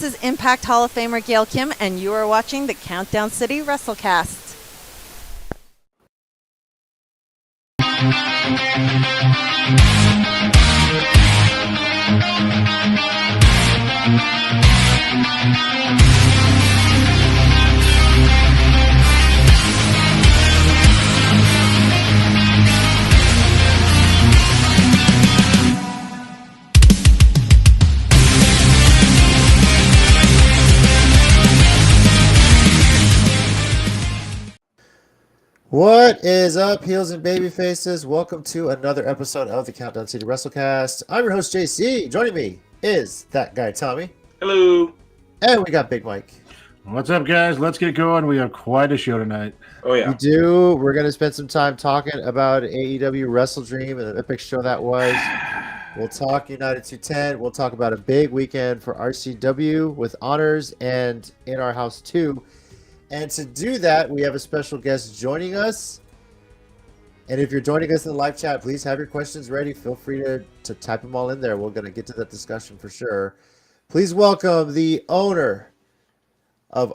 This is Impact Hall of Famer Gail Kim, and you are watching the Countdown City WrestleCast. What is up, heels and baby faces? Welcome to another episode of the Countdown City WrestleCast. I'm your host, JC. Joining me is that guy, Tommy. Hello. And we got Big Mike. What's up, guys? Let's get going. We have quite a show tonight. Oh, yeah. We do. We're going to spend some time talking about AEW WrestleDream and the epic show that was. We'll talk United210. We'll talk about a big weekend for RCW with honors and In Our House 2. And to do that, we have a special guest joining us. And if you're joining us in the live chat, please have your questions ready. Feel free to type them all in there. We're going to get to that discussion for sure. Please welcome the owner of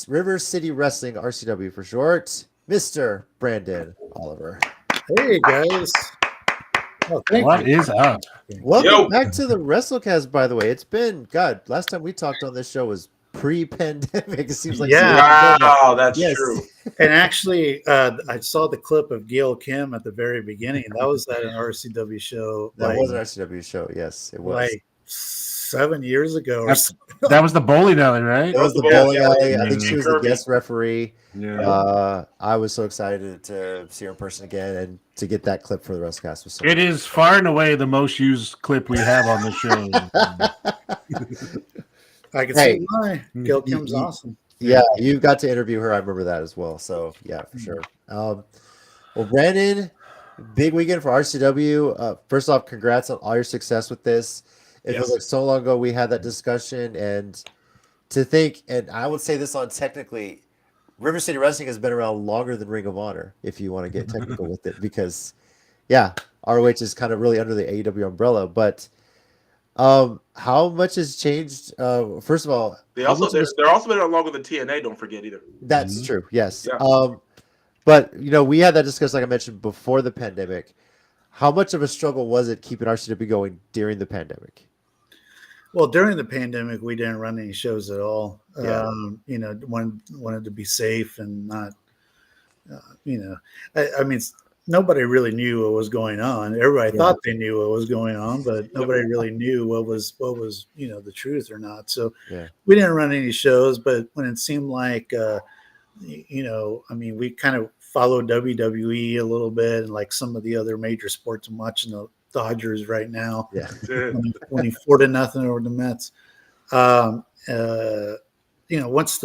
River City Wrestling, RCW for short, Mr. Brandon Oliver. Hey, guys. Oh, what is up? Welcome back to the WrestleCast, by the way. It's been, God, last time we talked on this show was pre-pandemic. It seems like wow, that's true. And actually, I saw the clip of Gail Kim at the very beginning. That was at an RCW show. That was an RCW show. Yes, it was. Like 7 years ago. That was the bowling alley, right? That was the bowling alley. I think she was the guest referee. Yeah. I was so excited to see her in person again and to get that clip for the WrestleCast. Was so it is far and away the most used clip we have on the show. I can see why. Gail Kim's awesome. Yeah, you got to interview her. I remember that as well. So, yeah, for sure. Well, Brandon, big weekend for RCW. First off, congrats on all your success with this. It feels like so long ago we had that discussion. And to think, and I would say this on technically, River City Wrestling has been around longer than Ring of Honor, if you want to get technical with it. Because, ROH is kind of really under the AEW umbrella. But how much has changed? First of all, they're also been along with the TNA. Don't forget either. That's true. Yes. Yeah. But we had that discussion, like I mentioned, before the pandemic. How much of a struggle was it keeping RCW going during the pandemic? Well, during the pandemic, we didn't run any shows at all. Yeah. Wanted to be safe and not, I mean, nobody really knew what was going on. Everybody Yeah. thought they knew what was going on, but nobody really knew what was the truth or not. So Yeah. we didn't run any shows, but when it seemed like we kind of followed WWE a little bit and like some of the other major sports. I'm watching the Dodgers right now, Yeah. 24-0 over the Mets. Once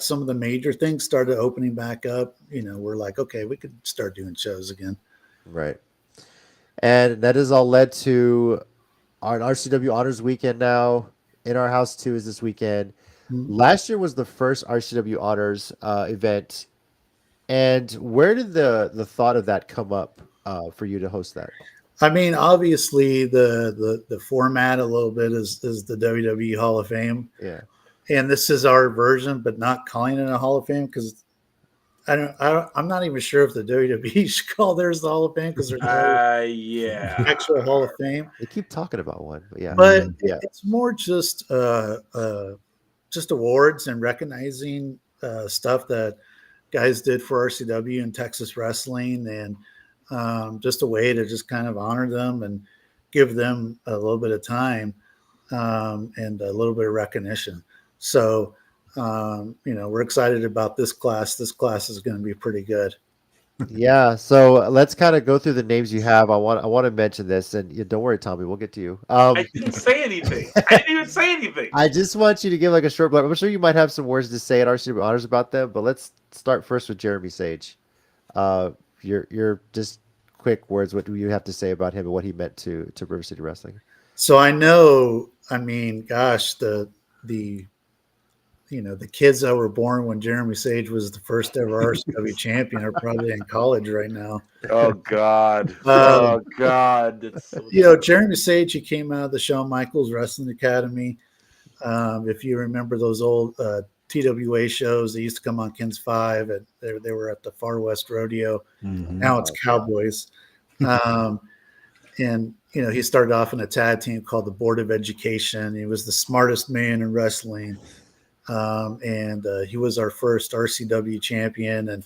some of the major things started opening back up, we're like, okay, we could start doing shows again. Right. And that has all led to our RCW Honors Weekend now. In Our House 2 is this weekend. Mm-hmm. Last year was the first RCW Honors event. And where did the thought of that come up for you to host that? I mean, obviously the format a little bit is the WWE Hall of Fame. Yeah. And this is our version, but not calling it a Hall of Fame because I'm not even sure if the WWE should call theirs the Hall of Fame because there's no Yeah. actual Hall of Fame. They keep talking about one, but yeah. But yeah. it's more just awards and recognizing stuff that guys did for RCW and Texas wrestling, and just a way to just kind of honor them and give them a little bit of time and a little bit of recognition. So, we're excited about this class. This class is going to be pretty good. Yeah, so let's kind of go through the names you have. I want to mention this, and don't worry, Tommy, we'll get to you. I didn't say anything. I didn't even say anything. I just want you to give like a short. I'm sure you might have some words to say at RCW Honors about them, but let's start first with Jeremy Sage. Your just quick words. What do you have to say about him and what he meant to River City Wrestling? So I know. I mean, gosh, the kids that were born when Jeremy Sage was the first ever RCW champion are probably in college right now. Oh God. Jeremy Sage, he came out of the Shawn Michaels Wrestling Academy. If you remember those old TWA shows, they used to come on Kins 5. And they were at the Far West Rodeo. Mm-hmm. Now it's Cowboys. And he started off in a tag team called the Board of Education. He was the smartest man in wrestling. And he was our first RCW champion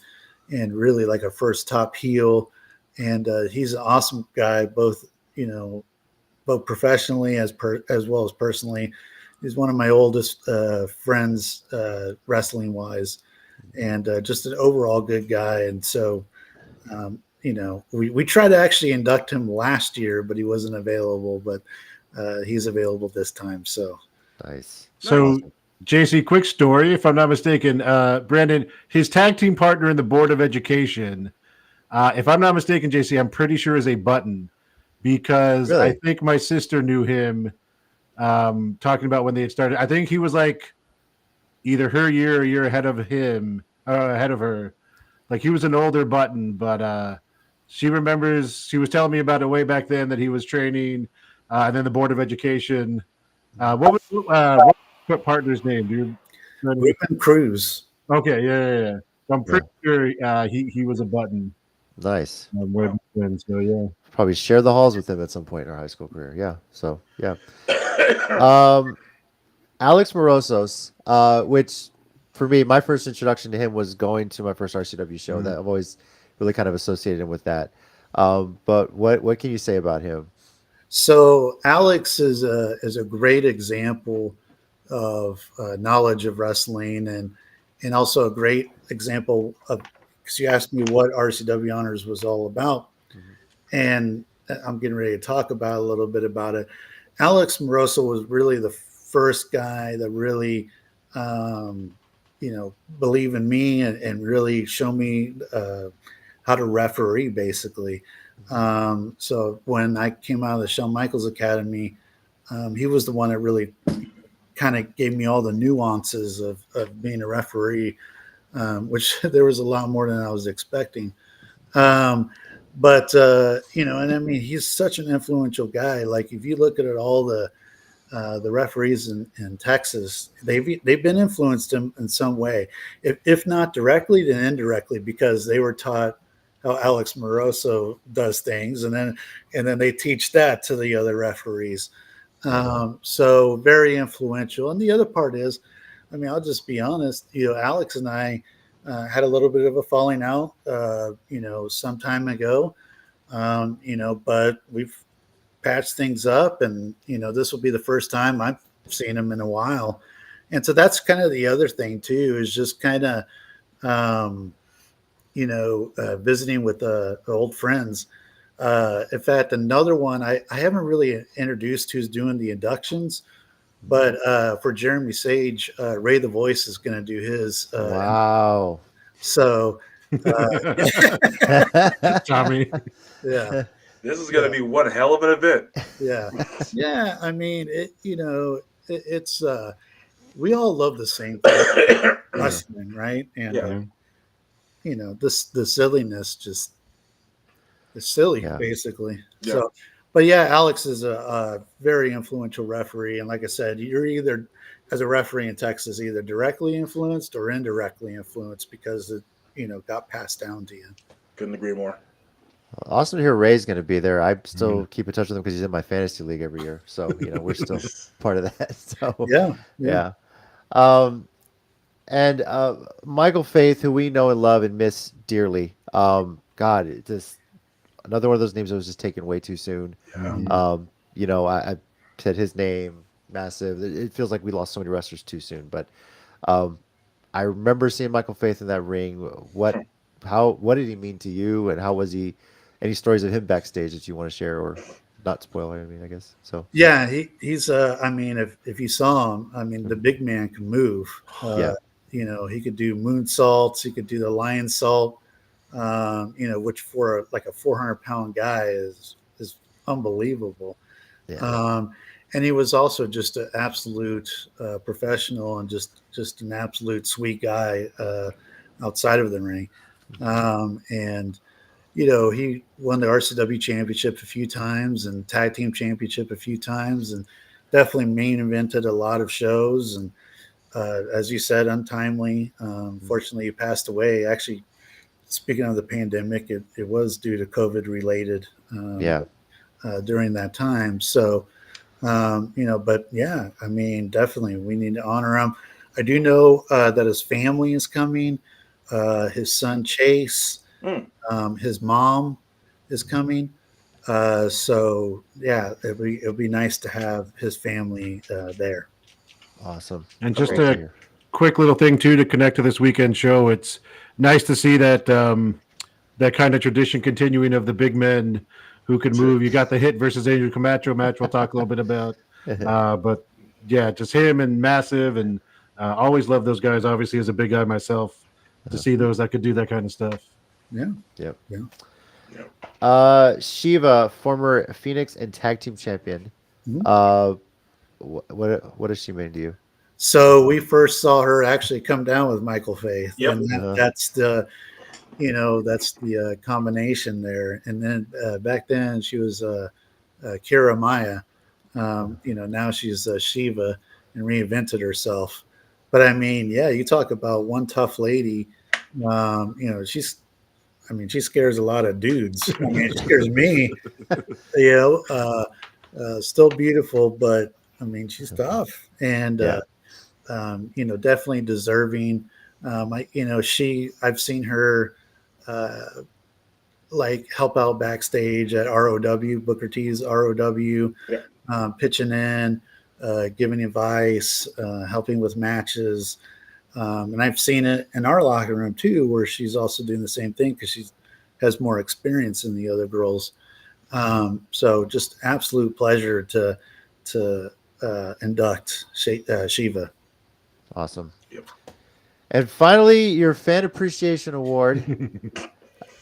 and really like our first top heel. And he's an awesome guy, both professionally as well as personally. He's one of my oldest friends, wrestling wise, and just an overall good guy. And so, we tried to actually induct him last year, but he wasn't available, but he's available this time. So nice. So JC, quick story, if I'm not mistaken, Brandon, his tag team partner in the Board of Education, if I'm not mistaken, JC, I'm pretty sure is a Button, because Really? I think my sister knew him, talking about when they had started. I think he was like either her year or a year ahead of him, ahead of her. Like he was an older Button, but she remembers, she was telling me about it way back then that he was training, and then the Board of Education. What partner's name? Do you Ruben Cruz. Okay, yeah. I'm pretty sure he was a Button. Nice. So yeah. Probably share the halls with him at some point in our high school career. Yeah. So yeah. Alex Morosos, which for me, my first introduction to him was going to my first RCW show. That I've always really kind of associated him with that. But what can you say about him? So Alex is a great example of knowledge of wrestling and also a great example of, because you asked me what RCW Honors was all about, and I'm getting ready to talk about a little bit about it. Alex Moroso was really the first guy that really, believe in me and really show me how to referee, basically. So when I came out of the Shawn Michaels Academy, he was the one that really kind of gave me all the nuances of being a referee, which there was a lot more than I was expecting. But and I mean, he's such an influential guy. Like if you look at it, all the referees in Texas, they've been influenced in some way, if not directly, then indirectly, because they were taught how Alex Moroso does things, and then they teach that to the other referees. So very influential. And the other part is, I mean, I'll just be honest, Alex and I, had a little bit of a falling out, some time ago, but we've patched things up, and this will be the first time I've seen him in a while, and so that's kind of the other thing too, is just kind of visiting with old friends. In fact, another one I haven't really introduced who's doing the inductions, but for Jeremy Sage, Ray the Voice is going to do his. Wow. So, Tommy. yeah, This is going to be one hell of an event. yeah. I mean, it's we all love the same thing, wrestling, right? And the silliness just is silly, basically. Yeah. So, but yeah, Alex is a very influential referee, and like I said, you're either, as a referee in Texas, either directly influenced or indirectly influenced because it got passed down to you. Couldn't agree more. Awesome to hear Ray's going to be there. I still keep in touch with him because he's in my fantasy league every year. So, we're still part of that. So, yeah. And Michael Faith, who we know and love and miss dearly. God, this another one of those names that was just taken way too soon. Yeah. I said his name, massive. It feels like we lost so many wrestlers too soon. But I remember seeing Michael Faith in that ring. What did he mean to you, and how was he? Any stories of him backstage that you want to share, or not spoil? I guess so. Yeah, he's. I mean, if you saw him, I mean, the big man can move. He could do moonsaults. He could do the lion salt. Which for a 400-pound guy is unbelievable. Yeah. And he was also just an absolute professional and just an absolute sweet guy outside of the ring. And he won the RCW championship a few times and tag team championship a few times, and definitely main evented a lot of shows. And as you said, untimely. Fortunately, he passed away. Actually, speaking of the pandemic, it was due to COVID related. During that time. So, but yeah, I mean, definitely we need to honor him. I do know that his family is coming. His son Chase, his mom is coming. So yeah, it'll be nice to have his family there. Awesome. And just a quick little thing too to connect to this weekend show. It's nice to see that that kind of tradition continuing of the big men who can move. You got the Hit versus Angel Camacho match we'll talk a little bit about. But yeah, just him and Massive, and always love those guys, obviously, as a big guy myself, to see those that could do that kind of stuff. Yeah. Yep. Yeah. Shiva, former Phoenix and tag team champion. What does she mean to you? So we first saw her actually come down with Michael Faith. Yep. And that's the combination there. And then back then she was Kira Maya. Now she's Shiva and reinvented herself. But I mean, yeah, you talk about one tough lady. She scares a lot of dudes. I mean, she scares me. Still beautiful, but I mean, she's tough and definitely deserving. I've seen her help out backstage at ROW, Booker T's ROW, pitching in, giving advice, helping with matches. And I've seen it in our locker room too, where she's also doing the same thing because she has more experience than the other girls. So just absolute pleasure to induct Shiva. Awesome. Yep. And finally, your fan appreciation award.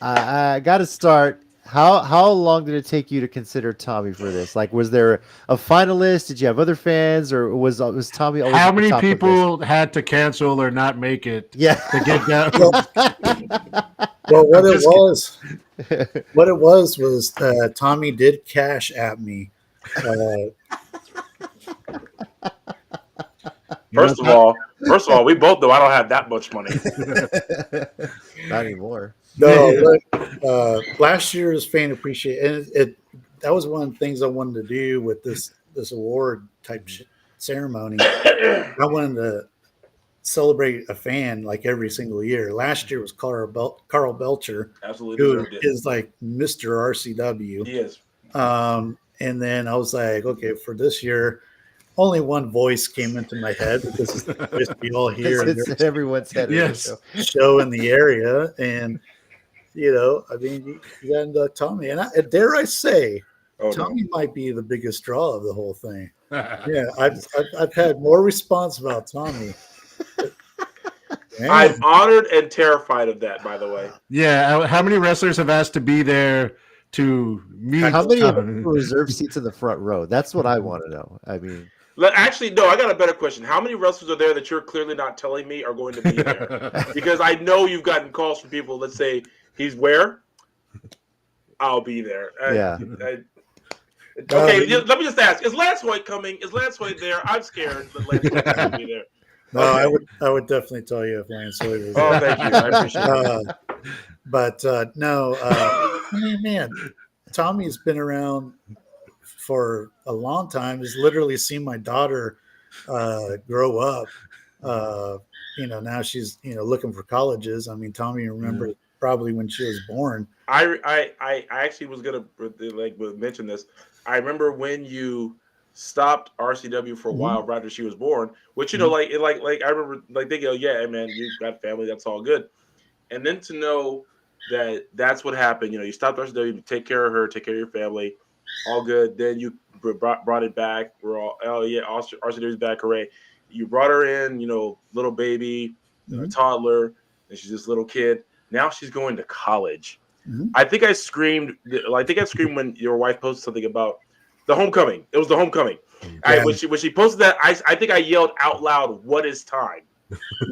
I got to start. How long did it take you to consider Tommy for this? Like, was there a finalist? Did you have other fans, or was Tommy always? How at the many top of people had to cancel or not make it? Yeah. To get that. Well, what it was Tommy did cash at me. First of all, we both know I don't have that much money. Not anymore. No, last year's fan appreciation, and that was one of the things I wanted to do with this award type ceremony. I wanted to celebrate a fan like every single year. Last year was Carl Belcher, Absolutely who deserved it. is like Mr. RCW. He is. And then I was like, okay, for this year, only one voice came into my head because it's the voice we all hear and It's everyone's head. Yes. show in the area. And, I mean, you got Tommy. And dare I say, Tommy might be the biggest draw of the whole thing. Yeah, I've had more response about Tommy. Man. I'm honored and terrified of that, by the way. Yeah. How many wrestlers have asked to be there to meet? How many reserve seats in the front row? That's what I want to know. I mean, actually, no, I got a better question. How many wrestlers are there that you're clearly not telling me are going to be there? Because I know you've gotten calls from people. Let's say he's where? I'll be there. Okay, let me just ask: is Lance Hoyt coming? Is Lance Hoyt there? I'm scared that Lance Hoyt will be there. No, Okay. I would definitely tell you if Lance Hoyt was Oh, there. thank you. I appreciate it. But no, man, Tommy's been around for a long time. He's literally seen my daughter grow up. Now she's looking for colleges. I mean, Tommy remembers probably when she was born. I actually was gonna mention this. I remember when you stopped RCW for a while right after she was born, which I remember thinking, yeah, man, you got family, that's all good. And then to know that that's what happened, you stopped RCW, take care of her, take care of your family, all good. Then you brought it back. We're all, oh yeah, RCW's back, hooray. You brought her in, little baby, a toddler, and she's this little kid. Now she's going to college. I think I screamed when your wife posted something about the homecoming. It was the homecoming. Yeah. When she posted that, I think I yelled out loud, "What is time?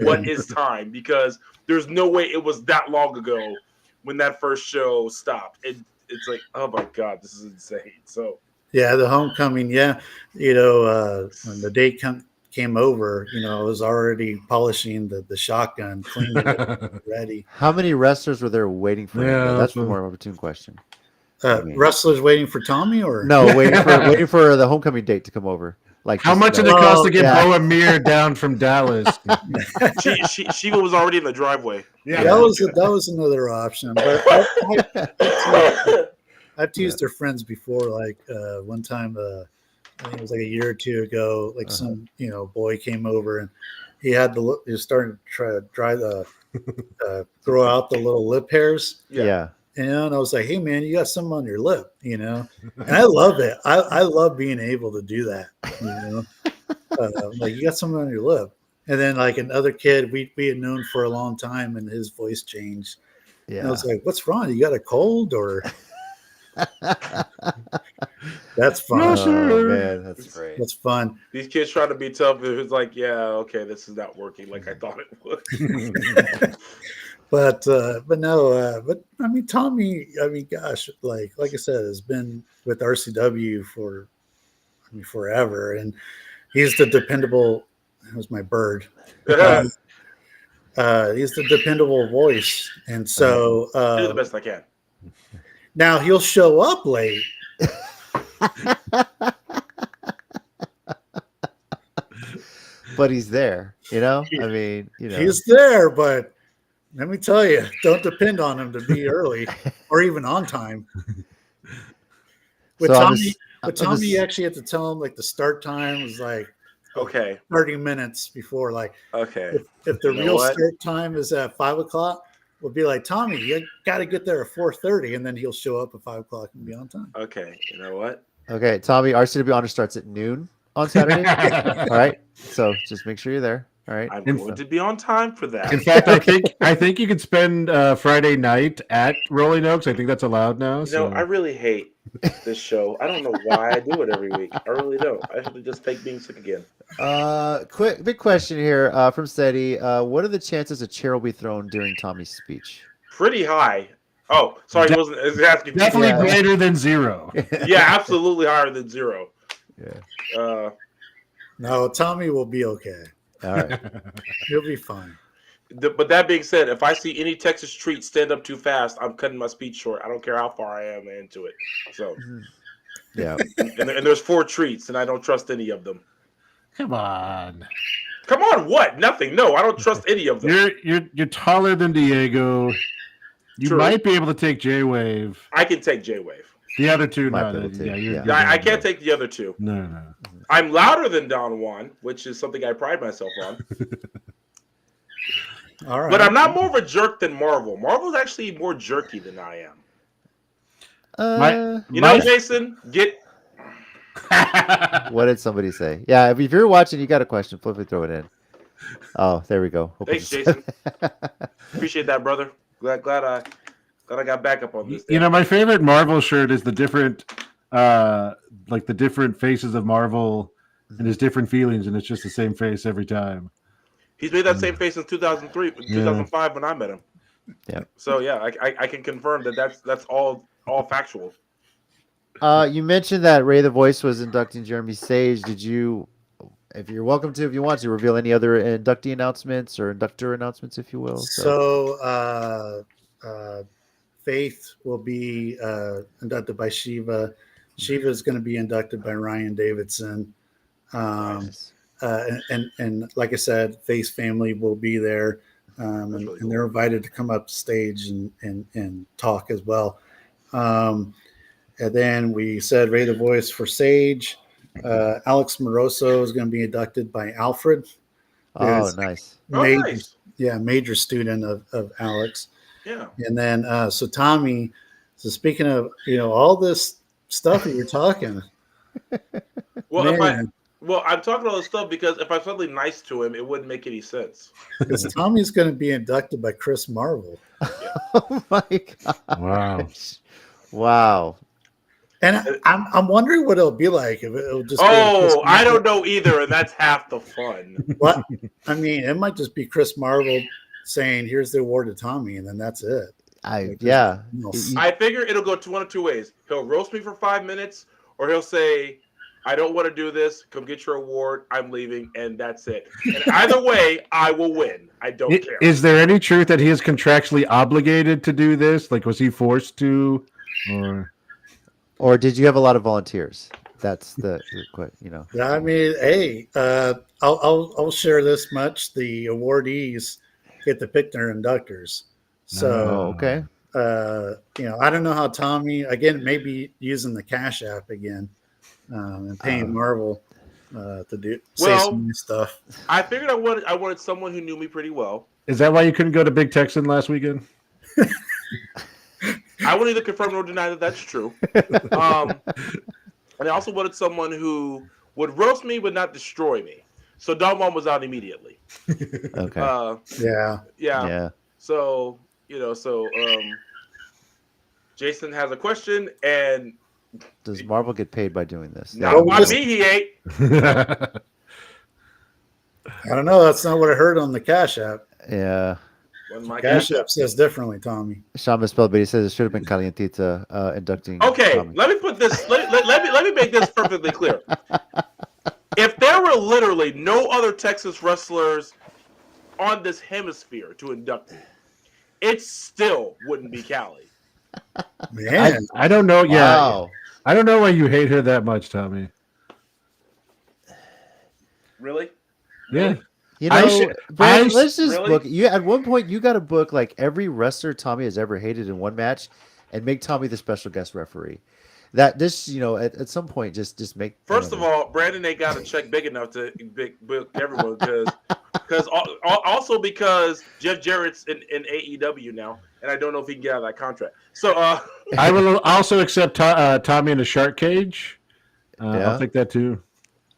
What is time?" Because there's no way it was that long ago when that first show stopped. It's like, oh my God, this is insane. So yeah, the homecoming. Yeah, when the date came over, I was already polishing the shotgun, cleaning it, ready. how many wrestlers were there waiting for him? Yeah, That's a more opportune question. Wrestlers waiting for Tommy, or No, waiting for the homecoming date to come over. Like, How much did it cost to get Bo Amir down from Dallas? Shiva was already in the driveway. Yeah, that was another option. But I've teased their friends before. Like one time, I think it was like a year or two ago. Like some boy came over and he was starting to try to grow out the little lip hairs. Yeah. And I was like, hey, man, you got something on your lip, And I love it. I love being able to do that, like, you got something on your lip. And then, like, another kid we had known for a long time, and his voice changed. Yeah. And I was like, what's wrong? You got a cold? Or that's fun. Oh, man, that's great. That's fun. These kids trying to be tough. It was like, yeah, okay, this is not working like I thought it would. But no, but I mean, Tommy, gosh, like I said, has been with RCW for forever, and he's the dependable. That was my bird. He's the dependable voice, and so do the best I can. Now he'll show up late. But he's there, I mean, He's there, but let me tell you, don't depend on him to be early or even on time. With Tommy, you actually have to tell him like the start time was like 30 minutes before. Like, if the real start time is at 5 o'clock, we'll be like, Tommy, you got to get there at 4:30, and then he'll show up at 5 o'clock and be on time. Okay, you know what? Okay, Tommy, RCW Honor starts at noon on Saturday. All right, so just make sure you're there. All right, I'm going to be on time for that. In fact, I think you could spend Friday night at Rolling Oaks. I think that's allowed now. I really hate this show. I don't know why I do it every week. I really don't. I should just take being sick again. Big question here from Steady. What are the chances a chair will be thrown during Tommy's speech? Pretty high. Oh, sorry, he wasn't asking. Definitely greater than 0. Yeah, absolutely higher than 0. Yeah. No, Tommy will be okay. All right. He'll be fine. But that being said, if I see any Texas treat stand up too fast, I'm cutting my speech short. I don't care how far I am into it. So, yeah. And there's 4 treats, and I don't trust any of them. Come on. Come on, what? Nothing. No, I don't trust any of them. You're taller than Diego. You True. might be able to take J-Wave. I can take J-Wave. The other two, Might no. be able to, You're yeah. I can't take the other two. No. I'm louder than Don Juan, which is something I pride myself on. All right. But I'm not more of a jerk than Marvel. Marvel's actually more jerky than I am. You know, Jason, get. What did somebody say? Yeah, if you're watching, you got a question, flip it, throw it in. Oh, there we go. Hope Thanks, it's- Jason. Appreciate that, brother. Glad I got back up on this. You know, my favorite Marvel shirt is the different, like the different faces of Marvel and his different feelings, and it's just the same face every time. He's made that same face since 2003, 2005 when I met him. Yeah. So yeah, I can confirm that's all factual. You mentioned that Ray the Voice was inducting Jeremy Sage. Did you, if you're welcome to, if you want to, reveal any other inductee announcements or inductor announcements, if you will? So Faith will be inducted by Shiva. Shiva is going to be inducted by Ryan Davidson. Nice. And like I said, Faith's family will be there. And, really and they're invited to come up stage and talk as well. And then we said Ray the Voice for Sage. Alex Moroso is going to be inducted by Alfred. Oh, Who's nice. Nice. major student of Alex. Yeah. And then so Tommy, so speaking of, all this stuff that you're talking, Well, man, I'm talking all this stuff because if I'm something nice to him, it wouldn't make any sense. because Tommy's going to be inducted by Chris Marvel. Oh my god! Wow. Wow. And I'm wondering what it'll be like if it'll just. Oh, I don't know either, and that's half the fun. What? I mean, it might just be Chris Marvel saying, "Here's the award to Tommy," and then that's it. Yeah. I figure it'll go one of two ways. He'll roast me for 5 minutes, or he'll say, I don't want to do this. Come get your award. I'm leaving, and that's it. And either way, I will win. I don't care. Is there any truth that he is contractually obligated to do this? Like, was he forced to? Or did you have a lot of volunteers? That's the I mean, hey, I'll share this much: the awardees get to pick their inductors. So, Oh, okay. I don't know how Tommy, again, maybe using the Cash App again, and paying Marvel to say some new stuff. I figured I wanted someone who knew me pretty well. Is that why you couldn't go to Big Texan last weekend? I would neither confirm nor deny that that's true. And I also wanted someone who would roast me but not destroy me. So Don Juan was out immediately. Okay. Yeah. So Jason has a question, and Does Marvel get paid by doing this? not by me, he ain't. I don't know. That's not what I heard on the Cash App. Yeah. Wasn't my Cash cash. App says differently, Tommy. Sean misspelled, but he says it should have been Calientita inducting. Okay, Tommy. let me put this. Let me make this perfectly clear. If there were literally no other Texas wrestlers on this hemisphere to induct me, it still wouldn't be Cali. Man, I don't know. Yeah, Wow. I don't know why you hate her that much, Tommy. Really? Yeah. You I know, should- Brad, I- let's just really? book you. At one point, you got to book like every wrestler Tommy has ever hated in one match, and make Tommy the special guest referee. That this, at some point, just make. First of all, Brandon ain't got a check big enough to book everyone because also because Jeff Jarrett's in AEW now, and I don't know if he can get out of that contract. So I will also accept Tommy in a shark cage. Yeah. I'll take that too.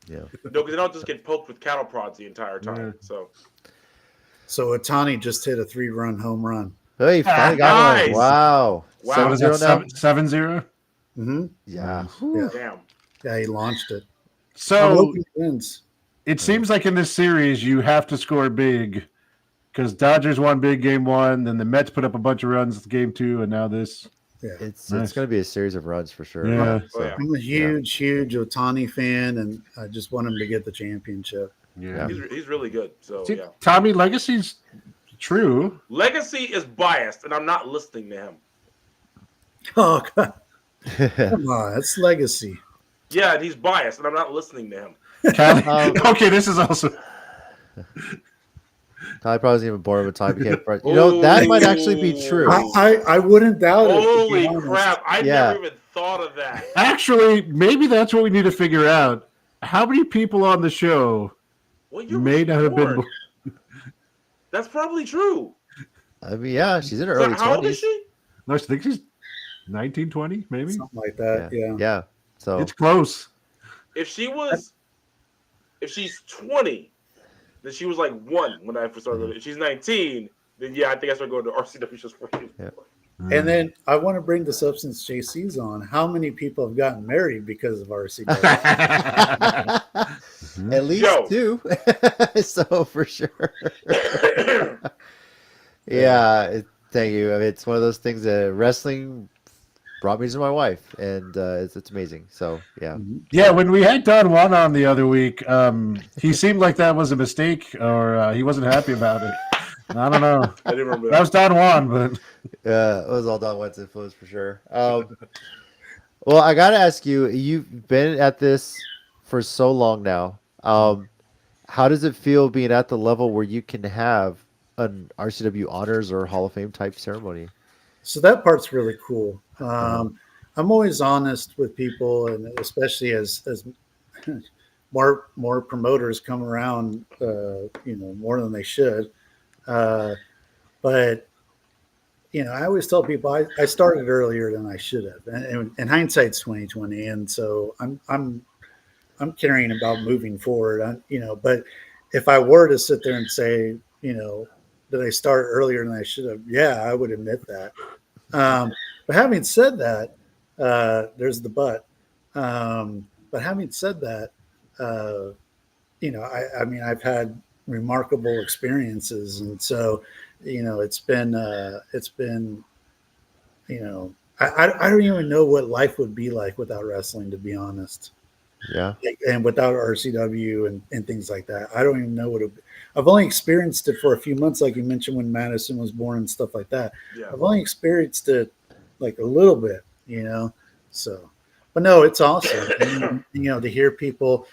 yeah. no, because they don't just get poked with cattle prods the entire time. So so Otani just hit a 3-run home run. Hey, finally got Nice. one. Wow. Wow. So is that 7-0 now? 7-0? Mm-hmm. Yeah. Yeah. damn. Yeah, he launched it. I So hope he wins. it seems like in this series you have to score big because Dodgers won big game 1, then the Mets put up a bunch of runs game 2, and now this. Yeah. It's Nice. going to be a series of runs for sure. Yeah. Oh, yeah. I'm a huge Otani fan, and I just want him to get the championship. Yeah. He's really good. So See, yeah. Tommy, legacy's true. Legacy is biased, and I'm not listening to him. Oh, God. Come on. It's legacy. Yeah, and he's biased, and I'm not listening to him. Okay, this is also. Ty probably wasn't even born when Ty became president. You know, that might actually be true. I wouldn't doubt it. to be Holy honest. crap! I Yeah. never even thought of that. Actually, maybe that's what we need to figure out. How many people on the show What year may was not she have been born? born? That's probably true. I mean, yeah, she's in her So early how old 20s. is she? No, I think she's 19, 20, maybe. Something like that. Yeah. Yeah. So It's close. If she's 20, then she was like 1 when I first started. Mm-hmm. If she's 19, then yeah, I think I started going to RCW just for you. Yeah. And then I want to bring the substance JC's on. How many people have gotten married because of RCW? at least Yo. 2. So for sure. Yeah. Thank you. I mean, it's one of those things that wrestling brought me to my wife, and it's amazing. So yeah. Yeah, when we had Don Juan on the other week, he seemed like that was a mistake, or he wasn't happy about it. I don't know. I didn't remember That that. was Don Juan, but It was all Don Juan's influence for sure. Well, I gotta ask you, you've been at this for so long now. How does it feel being at the level where you can have an RCW honors or Hall of Fame type ceremony? So that part's really cool. I'm always honest with people, and especially as more promoters come around, more than they should. But I always tell people I started earlier than I should have, and hindsight's 2020, and so I'm caring about moving forward. But if I were to sit there and say, did I start earlier than I should have? Yeah, I would admit that. But having said that, there's the but. But having said that, I mean, I've had remarkable experiences, and so, it's been, I don't even know what life would be like without wrestling, to be honest. Yeah. And without RCW and things like that. I don't even know what I've only experienced it for a few months, like you mentioned when Madison was born and stuff like that. Yeah. I've only experienced it like a little bit, so, but no, it's awesome. And, to hear people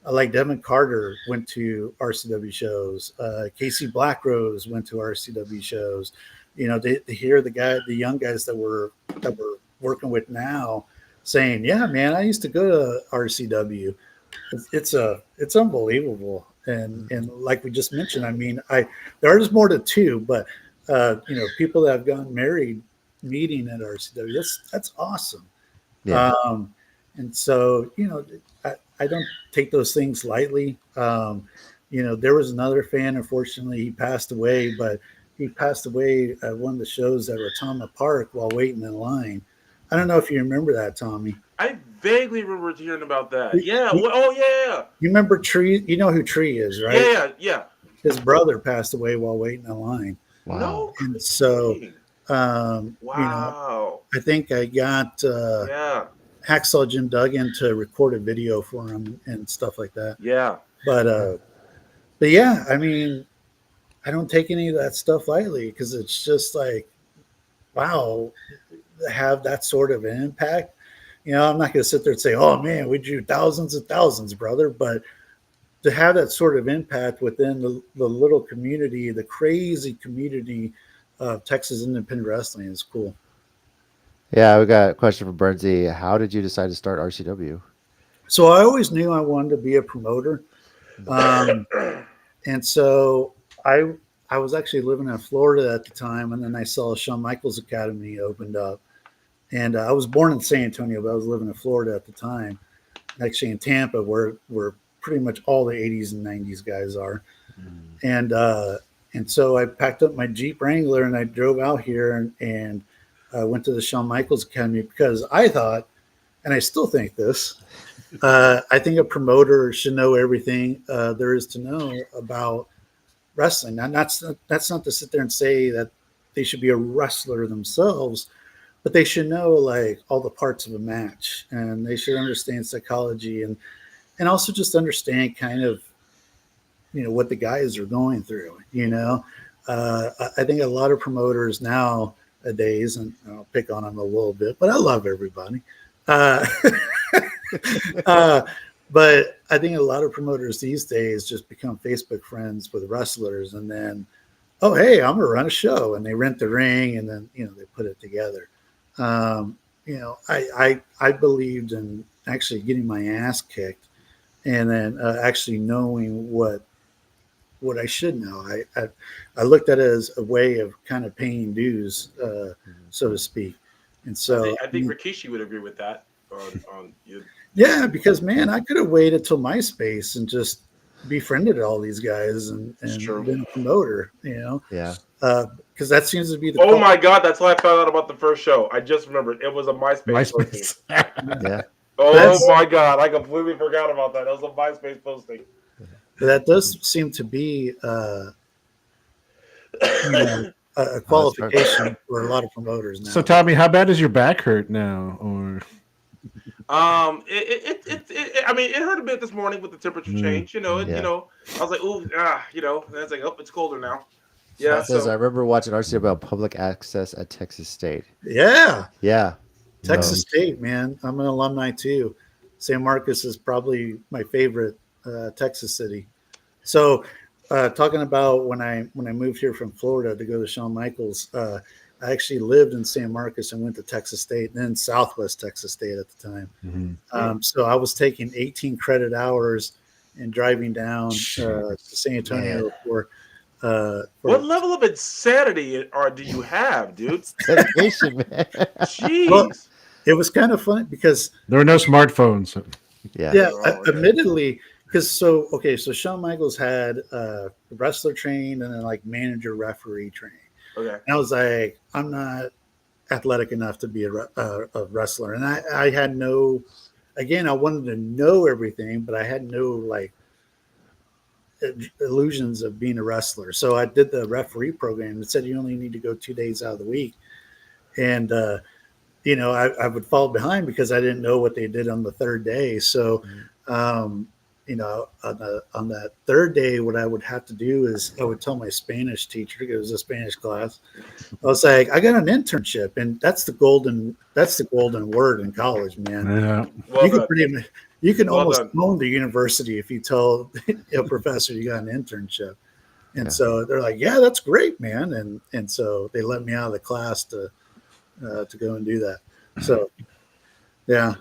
like Devin Carter went to RCW shows, Casey Blackrose went to RCW shows, to hear the young guys that we're working with now saying, yeah, man, I used to go to RCW. It's unbelievable. And like we just mentioned, I mean, there is more to 2, but people that have gotten married meeting at RCW, that's awesome. Yeah. And so, I don't take those things lightly. There was another fan, unfortunately, he passed away, but he passed away at one of the shows at Rotama Park while waiting in line. I don't know if you remember that, Tommy. I vaguely remember hearing about that. Yeah. You Yeah. You remember Tree? You know who Tree is, right? Yeah. His brother passed away while waiting in line. Wow. No. And so, Wow. I think I got Yeah. Hacksaw Jim Duggan to record a video for him and stuff like that. Yeah. But yeah, I mean, I don't take any of that stuff lightly because it's just like, wow, have that sort of an impact. I'm not going to sit there and say, oh man, we drew thousands and thousands, brother. But to have that sort of impact within the little community, the crazy community of Texas independent wrestling is cool. Yeah, we got a question from Bernsey. How did you decide to start RCW? So I always knew I wanted to be a promoter. And so I was actually living in Florida at the time, and then I saw Shawn Michaels Academy opened up. And I was born in San Antonio, but I was living in Florida at the time, actually in Tampa, where pretty much all the 80s and 90s guys are. And so I packed up my Jeep Wrangler and I drove out here and went to the Shawn Michaels Academy because I thought, and I still think this, I think a promoter should know everything there is to know about wrestling. Now, that's not to sit there and say that they should be a wrestler themselves, but they should know like all the parts of a match, and they should understand psychology and also just understand kind of, what the guys are going through. I think a lot of promoters nowadays, and I'll pick on them a little bit, but I love everybody. But I think a lot of promoters these days just become Facebook friends with wrestlers, and then, oh hey, I'm gonna run a show, and they rent the ring, and then they put it together. I believed in actually getting my ass kicked, and then actually knowing what I should know. I looked at it as a way of kind of paying dues, so to speak. And so I think Rikishi would agree with that. On you. Yeah, because man, I could have waited till MySpace and just befriended all these guys and true. been a promoter, Yeah. because that seems to be the. Oh my God, that's how I found out about the first show. I just remembered it was a MySpace posting. Yeah. Oh my God, I completely forgot about that. It was a MySpace posting. That does seem to be a qualification for a lot of promoters now. So Tommy, how bad does your back hurt now? Or I mean, it hurt a bit this morning with the temperature change. I was like, ooh, and it's like, oh, it's colder now. Yeah. It says, I remember watching RCW about public access at Texas State. Yeah. Yeah. Texas State, man. I'm an alumni too. San Marcos is probably my favorite Texas city. So talking about when I moved here from Florida to go to Shawn Michaels, I actually lived in San Marcos and went to Texas State, and then Southwest Texas State at the time. Mm-hmm. So I was taking 18 credit hours and driving down to San Antonio for what level of insanity do you have, dude? Dedication, man. Jeez. Well, it was kind of funny because there were no smartphones. Yeah. Admittedly, because so Shawn Michaels had wrestler train and then like manager referee train. Okay. And I was like, I'm not athletic enough to be a wrestler, and I had no. Again, I wanted to know everything, but I had no like illusions of being a wrestler. So I did the referee program. It said you only need to go 2 days out of the week. And, I would fall behind because I didn't know what they did on the third day. So, on that third day, what I would have to do is I would tell my Spanish teacher, it was a Spanish class. I was like, I got an internship, and that's the golden word in college, man. Yeah. You can almost own the university if you tell a professor you got an internship. And so they're like, yeah, that's great, man. And so they let me out of the class to go and do that. So, yeah.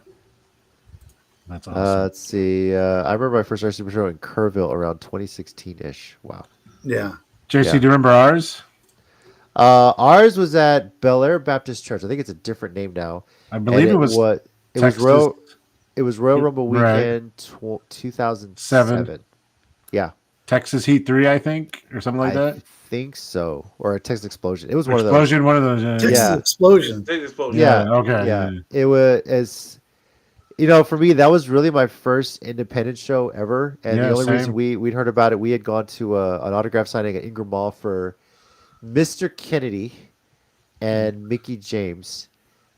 That's awesome. Let's see. I remember my first RC show in Kerrville around 2016-ish. Wow. Yeah. JC, do you remember ours? Ours was at Bel Air Baptist Church. I think it's a different name now. I believe it was Royal Rumble weekend 2007. Yeah. Texas Heat 3, I think, or something like that. I think so. Or a Texas Explosion. It was one of those. Texas Explosion. Texas Explosion. Yeah. Okay. Yeah. It was for me, that was really my first independent show ever. And the only reason we'd heard about it, we had gone to an autograph signing at Ingram Mall for Mr. Kennedy and Mickey James.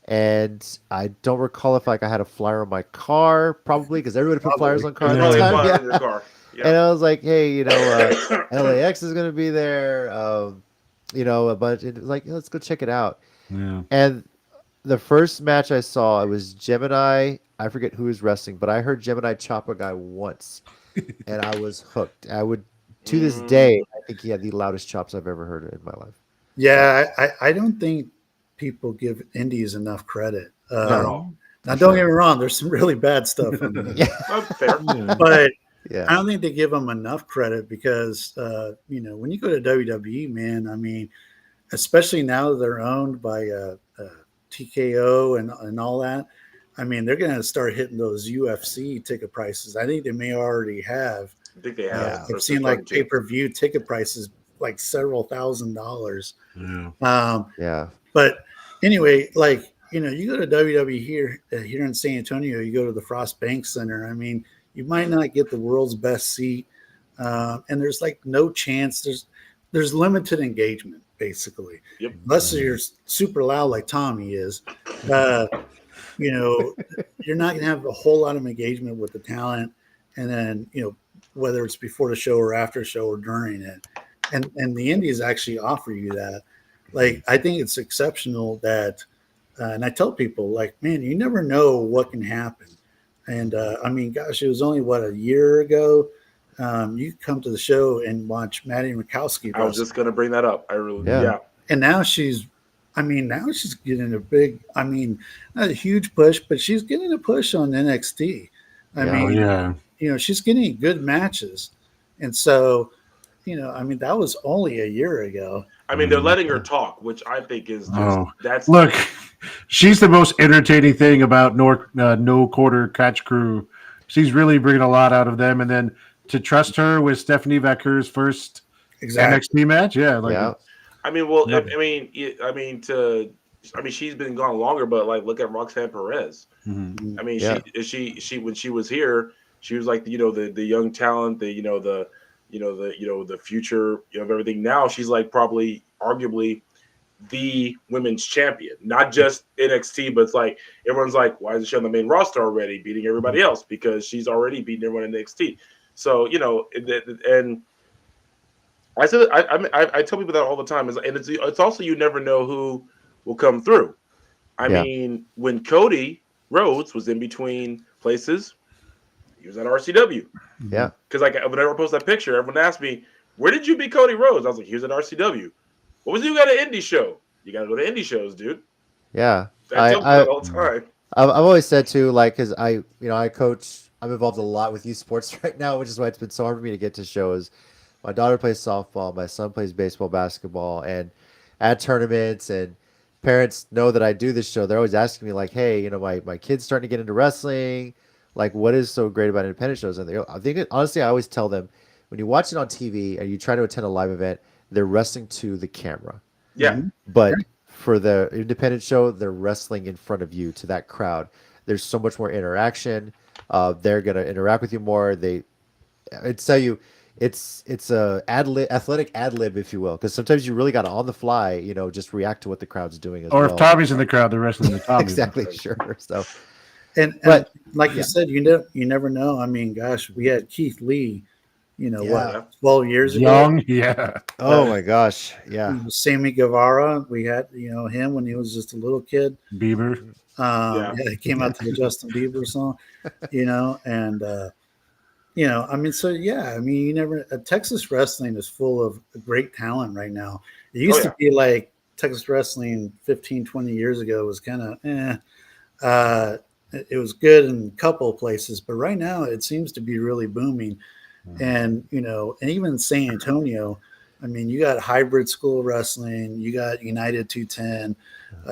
And I don't recall if I had a flyer on my car, probably because everybody put flyers on cars all the time. Yeah. Your car. Yeah. And I was like, hey, LAX is going to be there. A bunch. It was like, let's go check it out. Yeah. And the first match I saw, it was Gemini. I forget who was wrestling, but I heard Gemini chop a guy once, and I was hooked. To this day, I think he had the loudest chops I've ever heard in my life. Yeah, I don't think people give indies enough credit. No. Now, don't get me wrong. There's some really bad stuff in there. Fair. But yeah. I don't think they give them enough credit because, when you go to WWE, man, I mean, especially now that they're owned by TKO and all that, I mean, they're going to start hitting those UFC ticket prices. I think they may already have. I think they have. I've seen like pay-per-view ticket prices like several $1,000s. Yeah. But anyway, like, you go to WWE here in San Antonio, you go to the Frost Bank Center. I mean, you might not get the world's best seat. And there's like no chance. There's limited engagement, basically. Yep. Unless you're super loud like Tommy is. You're not going to have a whole lot of engagement with the talent. And then, whether it's before the show or after the show or during it. And the indies actually offer you that. Like, I think it's exceptional that, and I tell people, like, man, you never know what can happen. And I mean, gosh, it was only a year ago. You come to the show and watch Maddie Mikowski. I was just gonna bring that up. I really, Yeah. And now she's getting a big, not a huge push, but she's getting a push on NXT. I Yeah. mean, she's getting good matches. And so, that was only a year ago. I mean, they're letting her talk, which I think is just look. She's the most entertaining thing about No Quarter Catch Crew. She's really bringing a lot out of them, and then to trust her with Stephanie Vecker's first NXT match, I mean, well, she's been gone longer, but like, look at Roxanne Perez. Mm-hmm. I mean, she when she was here, she was like, the young talent, the future, of everything. Now she's like probably arguably the women's champion, not just NXT, but it's like everyone's like, why isn't she on the main roster already, beating everybody else? Because she's already beaten everyone in NXT. So and I said I tell people that all the time, and it's also, you never know who will come through. I mean, when Cody Rhodes was in between places, he was at RCW. Yeah. Because whenever I post that picture, everyone asked me, where did you beat Cody Rhodes? I was like, he was at RCW. What was you got an indie show? You got to go to indie shows, dude. Yeah. I tell people that all the time. I've always said too, like, because I coach, I'm involved a lot with youth sports right now, which is why it's been so hard for me to get to shows. My daughter plays softball, my son plays baseball, basketball, and at tournaments, and parents know that I do this show. They're always asking me like, hey, my kid's starting to get into wrestling. Like, what is so great about independent shows? And I think, honestly, I always tell them, when you watch it on TV and you try to attend a live event, they're wrestling to the camera. Yeah. But for the independent show, they're wrestling in front of you to that crowd. There's so much more interaction. They're gonna interact with you more. I'd tell you, it's a athletic ad lib, if you will, because sometimes you really got to on the fly, just react to what the crowd's doing as well. Or if Tommy's in the crowd, they're wrestling the Tommy. Exactly, sure. So, but like you said, you never know. I mean, gosh, we had Keith Lee. 12 years ago. Young, oh my gosh, yeah. Sammy Guevara, we had him when he was just a little kid. Bieber, he came out to the Justin Bieber song, and I mean, so I mean, you never. Texas wrestling is full of great talent right now. It used to be like Texas wrestling 15, 20 years ago was kind of it was good in a couple of places, but right now it seems to be really booming. And and even San Antonio, I mean, you got Hybrid School Wrestling, you got United210,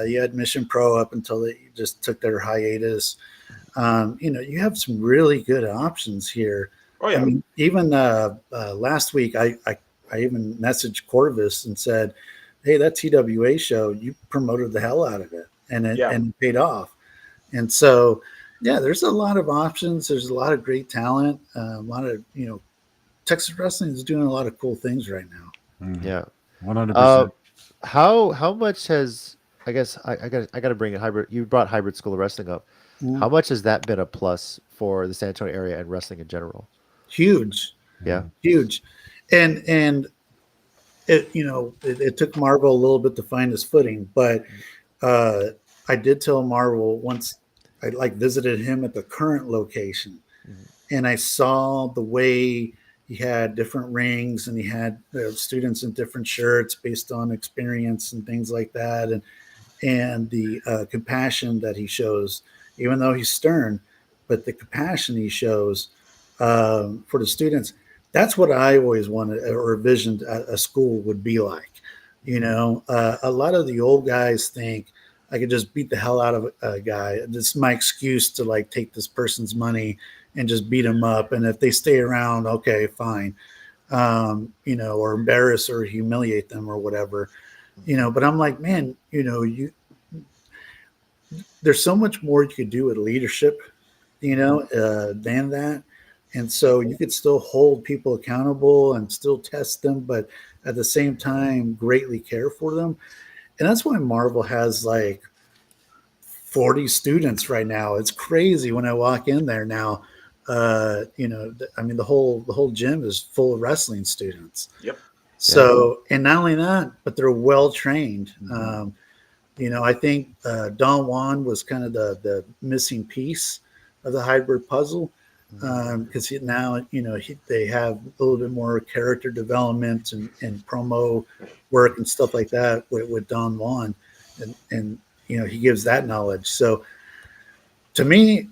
you had Mission Pro up until they just took their hiatus. You have some really good options here. Oh yeah. I mean, even last week, I even messaged Corvus and said, "Hey, that TWA show, you promoted the hell out of it, and it paid off." And so, there's a lot of options. There's a lot of great talent. A lot of Texas wrestling is doing a lot of cool things right now. Mm-hmm. Yeah, 100%. How much has, I guess I got to bring in hybrid. You brought Hybrid School of Wrestling up. Mm-hmm. How much has that been a plus for the San Antonio area and wrestling in general? Huge. Yeah, huge. And it it took Marvel a little bit to find his footing, but I did tell Marvel once I visited him at the current location, and I saw the way he had different rings and he had students in different shirts based on experience and things like that, and the compassion that he shows, even though he's stern, but the compassion he shows for the students. That's what I always wanted or envisioned a school would be like. A lot of the old guys think I could just beat the hell out of a guy. This is my excuse to like take this person's money and just beat them up. And if they stay around, okay, fine. Or embarrass or humiliate them or whatever, but I'm like, man, there's so much more you could do with leadership, than that. And so you could still hold people accountable and still test them, but at the same time, greatly care for them. And that's why Marvel has like 40 students right now. It's crazy when I walk in there now. I mean, the whole gym is full of wrestling students. Yep. So, and not only that, but they're well trained. I think Don Juan was kind of the missing piece of the hybrid puzzle, because now they have a little bit more character development and promo work and stuff like that with Don Juan, and he gives that knowledge. So to me,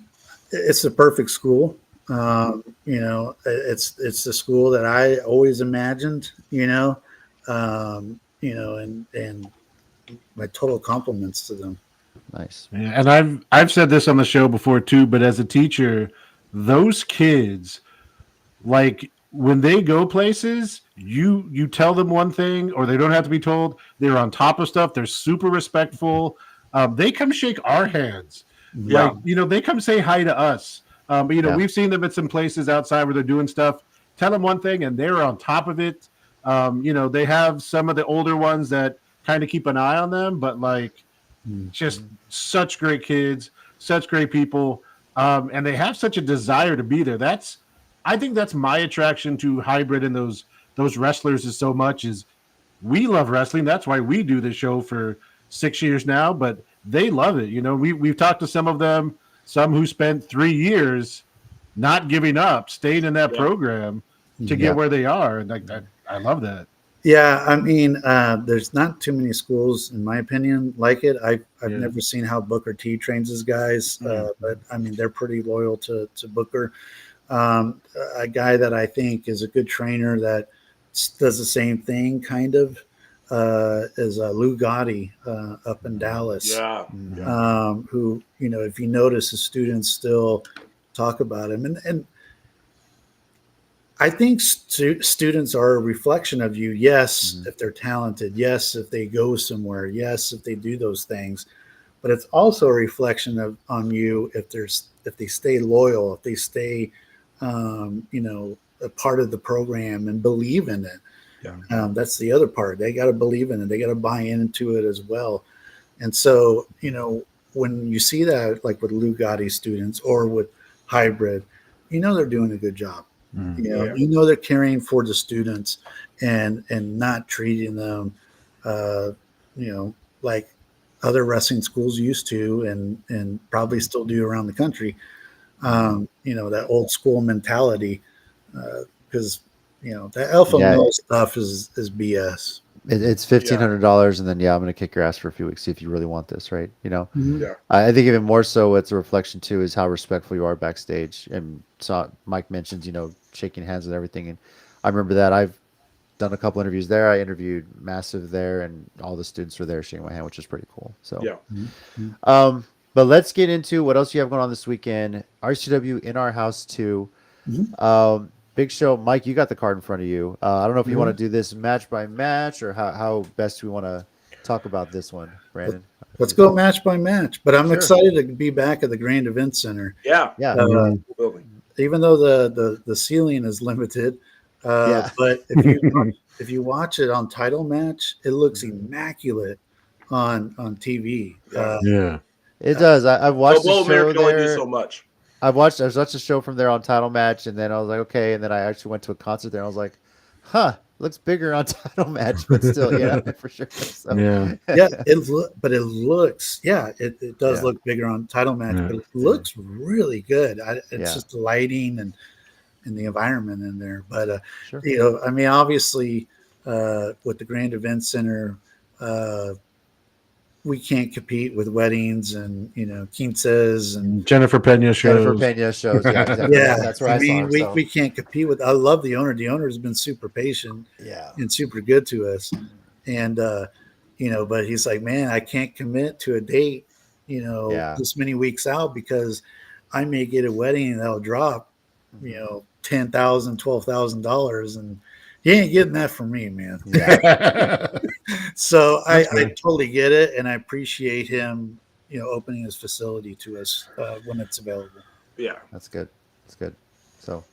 it's the perfect school. It's the school that I always imagined. And my total compliments to them. Nice. Yeah, and I've said this on the show before too, but as a teacher, those kids, like when they go places, you tell them one thing, or they don't have to be told. They're on top of stuff. They're super respectful. They come shake our hands. Yeah. Like, they come say hi to us. But we've seen them at some places outside where they're doing stuff. Tell them one thing, and they're on top of it. They have some of the older ones that kind of keep an eye on them, but like just such great kids, such great people, and they have such a desire to be there. I think that's my attraction to hybrid and those wrestlers is so much is we love wrestling. That's why we do this show for 6 years now, but they love it. We've talked to some of them, some who spent 3 years not giving up, staying in that program to get where they are. And I love that. Yeah, I mean, there's not too many schools, in my opinion, like it. I've never seen how Booker T trains his guys, but I mean, they're pretty loyal to Booker. A guy that I think is a good trainer that does the same thing, kind of, is Lou Gotti up in Dallas. Yeah. Who, if you notice, the students still talk about him, and I think students are a reflection of you. Yes, if they're talented. Yes, if they go somewhere. Yes, if they do those things. But it's also a reflection on you if they stay loyal, if they stay, a part of the program and believe in it. Yeah. That's the other part. They got to believe in it. They got to buy into it as well. And so, when you see that, like with Lou Gotti students or with hybrid, they're doing a good job. They're caring for the students and not treating them, like other wrestling schools used to and probably still do around the country. That old school mentality, because that alpha male stuff is BS. It's $1,500, and then I'm going to kick your ass for a few weeks, see if you really want this, right? I think even more so, what's a reflection too is how respectful you are backstage. And so Mike mentions, shaking hands and everything, and I remember that I've done a couple interviews there. I interviewed Massive there, and all the students were there shaking my hand, which is pretty cool. So but let's get into what else you have going on this weekend. RCW in our house too. Big show. Mike, you got the card in front of you. I don't know if you want to do this match by match or how best we want to talk about this one, Brandon. Let's go match by match. But I'm excited to be back at the Grand Event Center. Yeah. Even though the ceiling is limited, but if you watch it on Title Match, it looks immaculate on TV. It does. I've watched the show there. So much. I watched the show from there on Title Match, and then I was like, okay. And then I actually went to a concert there. And I was like, looks bigger on Title Match, but still, for sure. So. It looks, it does look bigger on Title Match, but it looks really good. It's just the lighting and the environment in there. But I mean, obviously, with the Grand Event Center, we can't compete with weddings and quinces and Jennifer Pena shows. That's where I mean, we can't compete with. I love the owner. The owner has been super patient, and super good to us. And but he's like, man, I can't commit to a date, this many weeks out because I may get a wedding that'll drop, $10,000, $12,000, and he ain't getting that from me, man. So I totally get it, and I appreciate him, opening his facility to us when it's available. Yeah, that's good. So,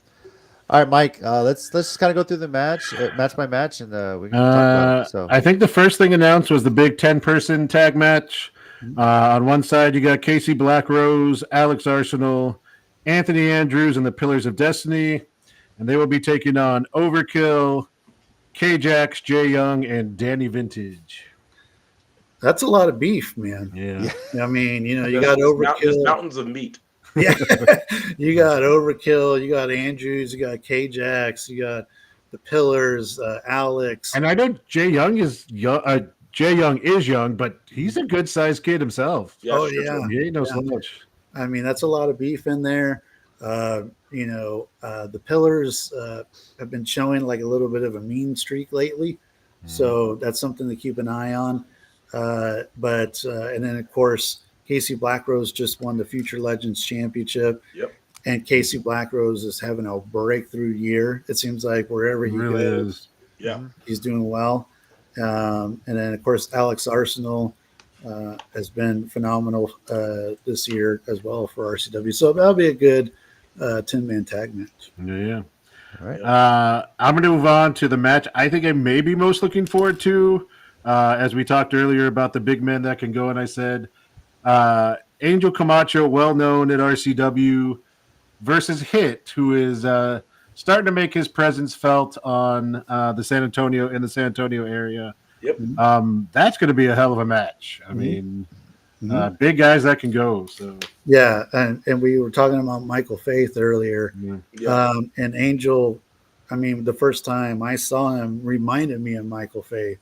all right, Mike, let's just kind of go through the match by match, and we can talk about it. So, I think the first thing announced was the big 10-person tag match. On one side, you got Casey Black Rose, Alex Arsenal, Anthony Andrews, and the Pillars of Destiny. And they will be taking on Overkill, K-Jax, Jay Young, and Danny Vintage. That's a lot of beef, man. Yeah. I mean, you got Overkill. There's mountains of meat. Yeah, you got Overkill, you got Andrews, you got K-Jax, you got the Pillars, Alex. And I know Jay Young is young. Jay Young is young, but he's a good sized kid himself. Yeah, Oh, sure, yeah. sure. He ain't no Yeah. slouch. I mean, that's a lot of beef in there. The Pillars have been showing like a little bit of a mean streak lately, so that's something to keep an eye on. And then of course Casey Blackrose just won the Future Legends Championship, Yep. and Casey Blackrose is having a breakthrough year. It seems like wherever He he really goes, is. Yeah. he's doing well. And then of course Alex Arsenal has been phenomenal this year as well for RCW. So that'll be a good 10-man tag match. Yeah. All right. I'm going to move on to the match I think I may be most looking forward to. As we talked earlier about the big men that can go, and I said Angel Camacho, well known at RCW, versus Hit, who is starting to make his presence felt on the San Antonio area. Yep. That's going to be a hell of a match. I mean, big guys that can go. So Yeah, and we were talking about Michael Faith earlier. Yeah. And Angel, I mean, the first time I saw him reminded me of Michael Faith,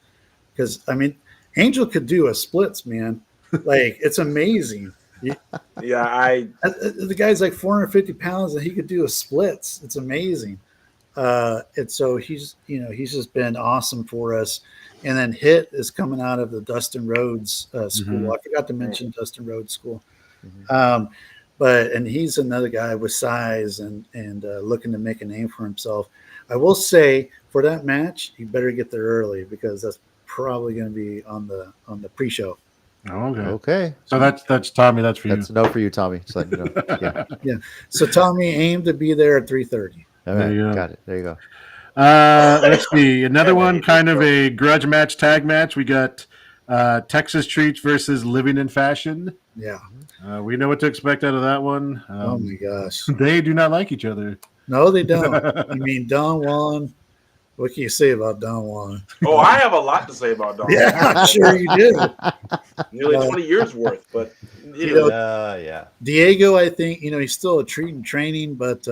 because I mean, Angel could do a splits, man. Like, it's amazing. Yeah, The guy's like 450 pounds and he could do a splits. It's amazing. And so he's just been awesome for us. And then Hit is coming out of the Dustin Rhodes school. I forgot to mention Dustin Rhodes school. And he's another guy with size and looking to make a name for himself. I will say, for that match, you better get there early, because that's probably going to be on the pre-show. Okay. So that's Tommy. That's for you. That's a no for you, Tommy. Just letting you know. Yeah. Yeah. So Tommy, aim to be there at 3:30. All There right. you go. Got it. There you go. Let's see. Another one, kind of a grudge match, tag match. We got Texas Treats versus Living in Fashion. Yeah. We know what to expect out of that one. Oh my gosh. They do not like each other. No, they don't. I mean, Don Juan. What can you say about Don Juan? Oh, I have a lot to say about Don. Yeah, I'm sure you do. Nearly 20 years worth, but Yeah. Diego, I think, he's still a treat and training, but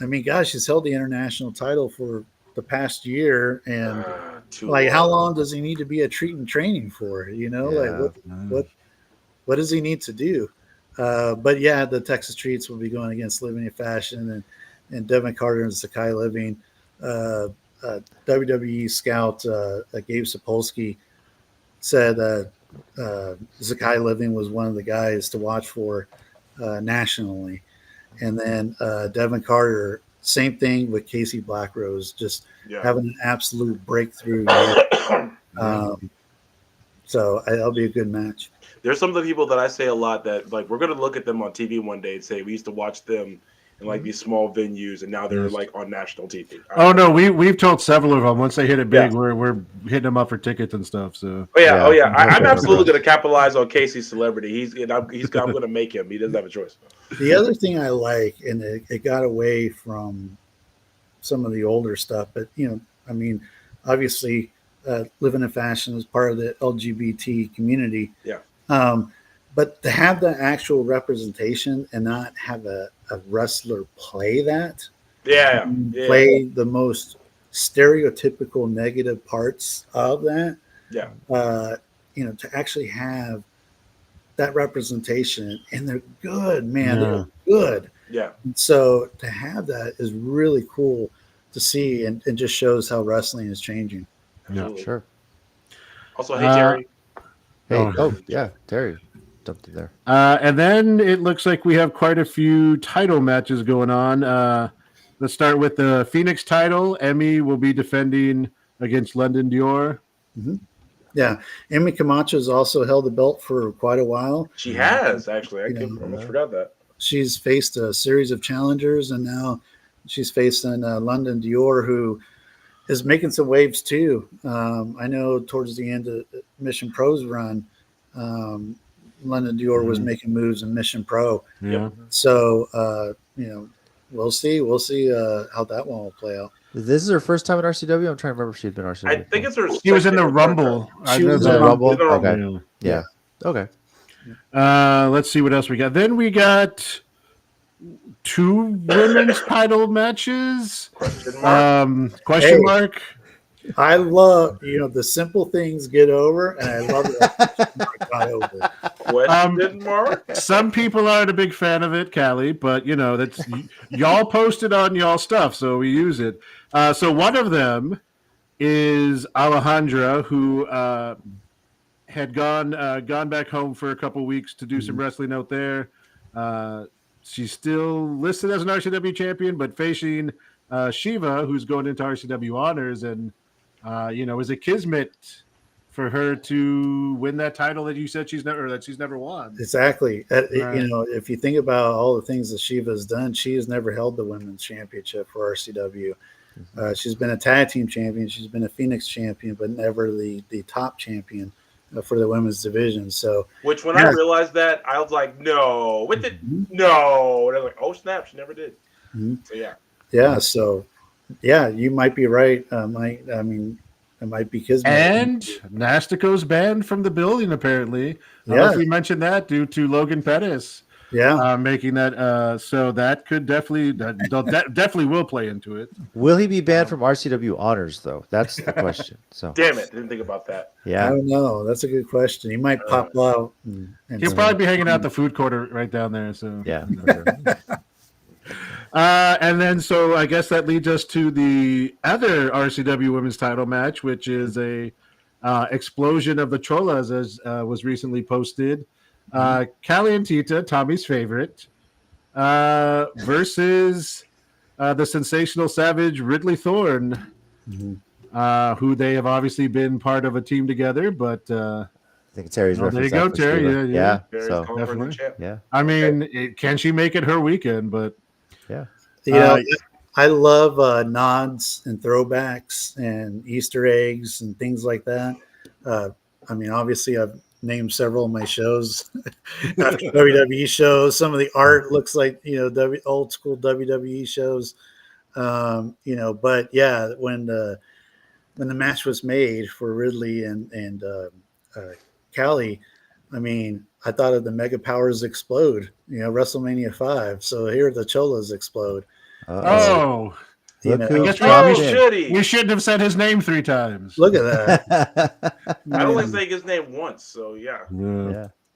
I mean, gosh, he's held the international title for the past year, and how long does he need to be a treat and training for? What does he need to do? But yeah, the Texas Treats will be going against Living in Fashion and Devin Carter and Sakai Living. WWE scout Gabe Sapolsky said Sakai Living was one of the guys to watch for nationally. And then Devin Carter, same thing with Casey Blackrose, just having an absolute breakthrough year. So that'll be a good match. There's some of the people that I say a lot that, like, we're going to look at them on TV one day and say we used to watch them in like these small venues, and now they're like on national TV. Oh no, we've told several of them, once they hit it big, we're hitting them up for tickets and stuff. So I'm absolutely going to capitalize on Casey's celebrity. I'm going to make him. He doesn't have a choice. The other thing I like, and it got away from some of the older stuff, but I mean, obviously, Living in Fashion is part of the LGBT community. Yeah. But to have the actual representation and not have a wrestler play that, play the most stereotypical negative parts of that, to actually have that representation, and they're good, man, they're good. Yeah. And so to have that is really cool to see, and just shows how wrestling is changing. Absolutely. Yeah, sure. Also, hey, Terry. Terry dumped it there. And then it looks like we have quite a few title matches going on. Let's start with the Phoenix title. Emmy will be defending against London Dior. Mm-hmm. Yeah, Emmy Camacho has also held the belt for quite a while. She has, actually. I almost forgot that. She's faced a series of challengers, and now she's facing London Dior, who is making some waves too. I know towards the end of Mission Pro's run, London Dior was making moves in Mission Pro. Yeah. So, we'll see. We'll see how that one will play out. This is her first time at RCW. I'm trying to remember if she'd been RCW. I think it's her. She was in the Rumble. She was in the Rumble. Okay. Yeah. Okay. Let's see what else we got. Then we got 2 women's title matches. Question mark. Question Hey. mark. I love, the simple things get over, and I love that got over. Question mark. Some people aren't a big fan of it, Callie, but that's y'all posted on y'all stuff, so we use it. So one of them is Alejandra, who had gone back home for a couple weeks to do some wrestling out there. She's still listed as an RCW champion, but facing Shiva, who's going into RCW honors, and is a kismet for her to win that title that you said she's never won. Exactly. Right. If you think about all the things that Shiva has done, she has never held the women's championship for RCW. She's been a tag team champion. She's been a Phoenix champion, but never the top champion for the women's division. So, which when I realized that, I was like, no, with it, no. And I was like, oh snap, she never did. So So you might be right, Mike. I mean, it might be kismet. And Nastico's banned from the building, apparently. I don't know if we mentioned that due to Logan Pettis. Making that. So that could definitely will play into it. Will he be banned from RCW honors, though? That's the question. So damn it, didn't think about that. Yeah, I don't know. That's a good question. He might pop out. He'll probably be hanging out the food court right down there. So yeah. And then, so I guess that leads us to the other RCW women's title match, which is a explosion of the Cholas, as was recently posted. Callie and Tita, Tommy's favorite, versus the sensational savage Ridley Thorne, who they have obviously been part of a team together, but I think Terry's reference. There you go, Terry. Yeah. So definitely. Yeah. I mean, can she make it her weekend? But yeah. I love nods and throwbacks and Easter eggs and things like that. I mean, obviously, I've named several of my shows after WWE shows. Some of the art looks like old school WWE shows. But yeah, when the match was made for Ridley and Callie, I mean, I thought of the Mega Powers explode. WrestleMania 5. So here the Cholas explode. Oh. I guess we shouldn't have said his name 3 times. Look at that. I only say his name once, so yeah.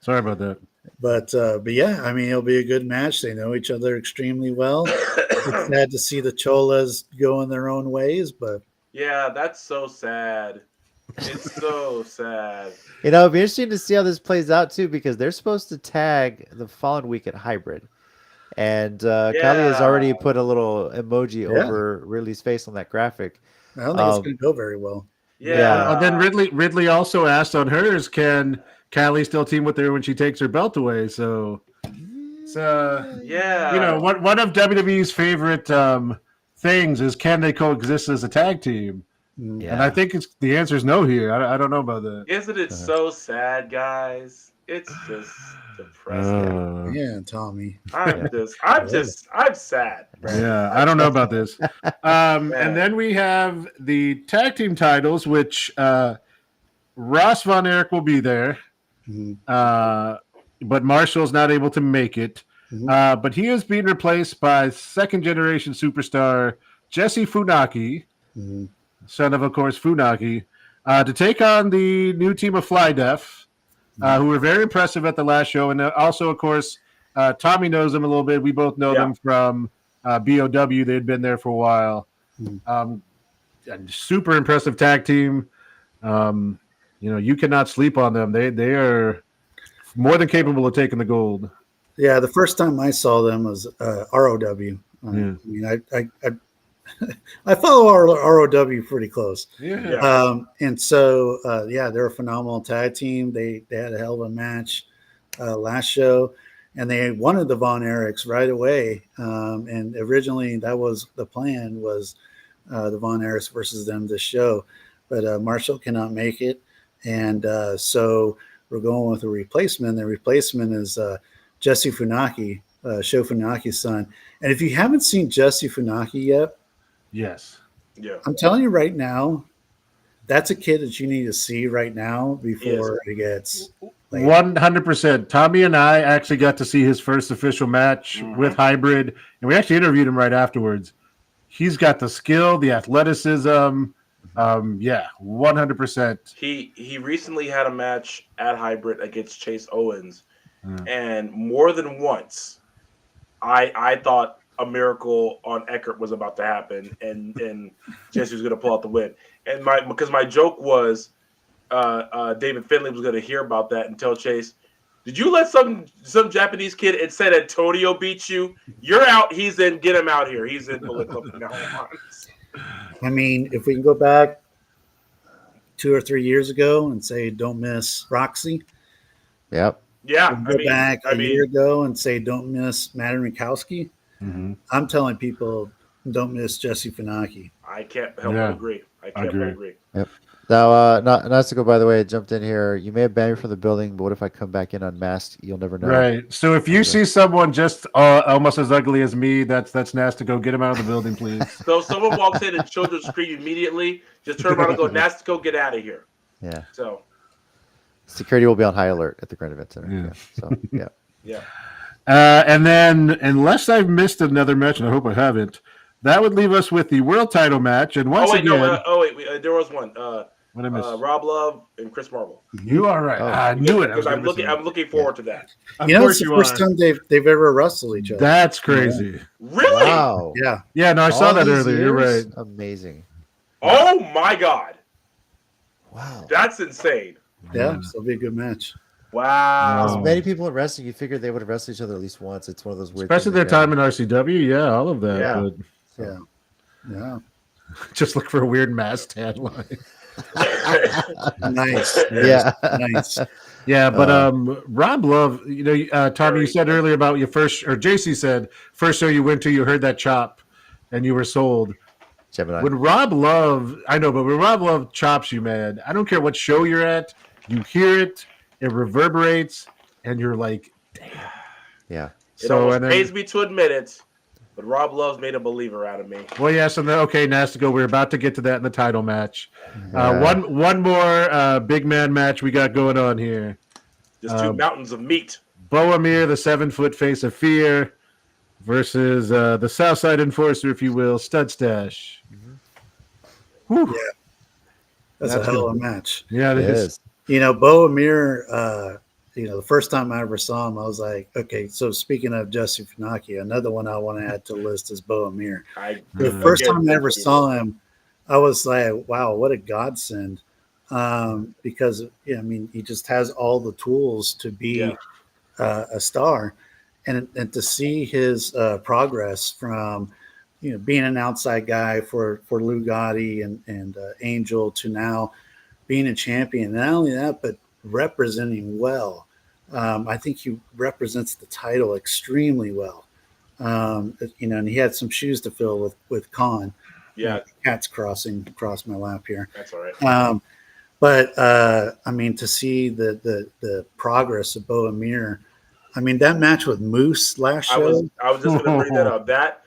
Sorry about that. But yeah, I mean, it'll be a good match. They know each other extremely well. It's sad to see the Cholas go in their own ways, but yeah, that's so sad. It's so sad. It'll be interesting to see how this plays out too, because they're supposed to tag the following week at Hybrid. And Callie has already put a little emoji over Ridley's face on that graphic. I don't think it's going to go very well. Yeah. Then Ridley also asked on hers, can Callie still team with her when she takes her belt away? So it's one of WWE's favorite things is, can they coexist as a tag team? Yeah. And I think the answer is no here. I don't know about that. Isn't it so sad, guys? It's just depressing. Yeah, Tommy. I'm sad. Right? Yeah, I don't know about this. And then we have the tag team titles, which Ross Von Erich will be there, but Marshall's not able to make it. But he is being replaced by second-generation superstar Jesse Funaki, son of course, Funaki, to take on the new team of Fly Def. Who were very impressive at the last show. And also, of course, Tommy knows them a little bit. We both know them from BOW. They had been there for a while. Super impressive tag team. You cannot sleep on them. They are more than capable of taking the gold. Yeah, the first time I saw them was ROW. I mean, I follow ROW pretty close. And so, they're a phenomenal tag team. They had a hell of a match last show, and they wanted the Von Erichs right away. And originally that was the plan, was the Von Erichs versus them this show. But Marshall cannot make it. And so we're going with a replacement. The replacement is Jesse Funaki, Sho Funaki's son. And if you haven't seen Jesse Funaki yet, yes. Yeah. I'm telling you right now, that's a kid that you need to see right now before it gets later. 100%. Tommy and I actually got to see his first official match with Hybrid, and we actually interviewed him right afterwards. He's got the skill, the athleticism. 100%. He recently had a match at Hybrid against Chase Owens, and more than once, I thought a miracle on Eckert was about to happen, and Jesse was going to pull out the win. And because my joke was, David Finlay was going to hear about that and tell Chase, "Did you let some Japanese kid in San Antonio beat you? You're out. He's in. Get him out here. He's in Bullet Club from now on." I mean, if we can go back 2 or 3 years ago and say, don't miss Roxy. Yep. Yeah. Go back a year ago and say, don't miss Matt Mikowski. I'm telling people, don't miss Jesse Funaki. I can't help but agree. I can't but agree. Yep. Now, Nastiko, by the way, jumped in here. You may have banned me from the building, but what if I come back in unmasked? You'll never know. Right. So if you see someone just almost as ugly as me, that's Nastiko. Get him out of the building, please. So if someone walks in and children scream immediately, just turn around and go, "Nastiko, get out of here." Yeah. So security will be on high alert at the Grand Event Center. Yeah. So yeah. And then, unless I've missed another match, and I hope I haven't, that would leave us with the world title match. And once again, there was one. What I missed? Rob Love and Chris Marvel. You are right. I knew it. I'm looking forward to that. You know, it's the first time they've ever wrestled each other. That's crazy. Really? Wow. Yeah. Yeah. No, I saw that earlier. You're right. Amazing. Oh my God. Wow. That's insane. Yeah. So it'll be a good match. Wow. As many people in wrestling, you figured they would have wrestled each other at least once. It's one of those weird Especially things their time in RCW. Yeah, all of that. Yeah. But Yeah. just look for a weird mass tagline. Nice. Yeah. Nice. Yeah, but Rob Love, Tommy, you said earlier about your first, or JC said, first show you went to, you heard that chop and you were sold. Gemini. When Rob Love, I know, but when Rob Love chops you, man, I don't care what show you're at, you hear it, it reverberates, and you're like, damn. Yeah. It almost pays me to admit it, but Rob Love's made a believer out of me. Well, yes, and then, okay, Nastiko, we're about to get to that in the title match. One more big man match we got going on here. Just two mountains of meat. Bo Amir, the 7-foot face of fear, versus the Southside Enforcer, if you will, Stud Stash. Yeah. That's a hell of a match. Yeah, it is. You know, Bo Amir, the first time I ever saw him, I was like, okay, so speaking of Jesse Funaki, another one I want to add to the list is Bo Amir. The first time I ever saw him, I was like, wow, what a godsend. Because, he just has all the tools to be a star. And to see his progress from, being an outside guy for Lou Gotti and Angel to now being a champion. Not only that, but representing well. I think he represents the title extremely well. And he had some shoes to fill with Khan. Yeah. Cat's crossing across my lap here. That's all right. But to see the progress of Bo Amir, that match with Moose last show. I was just going to bring that up. That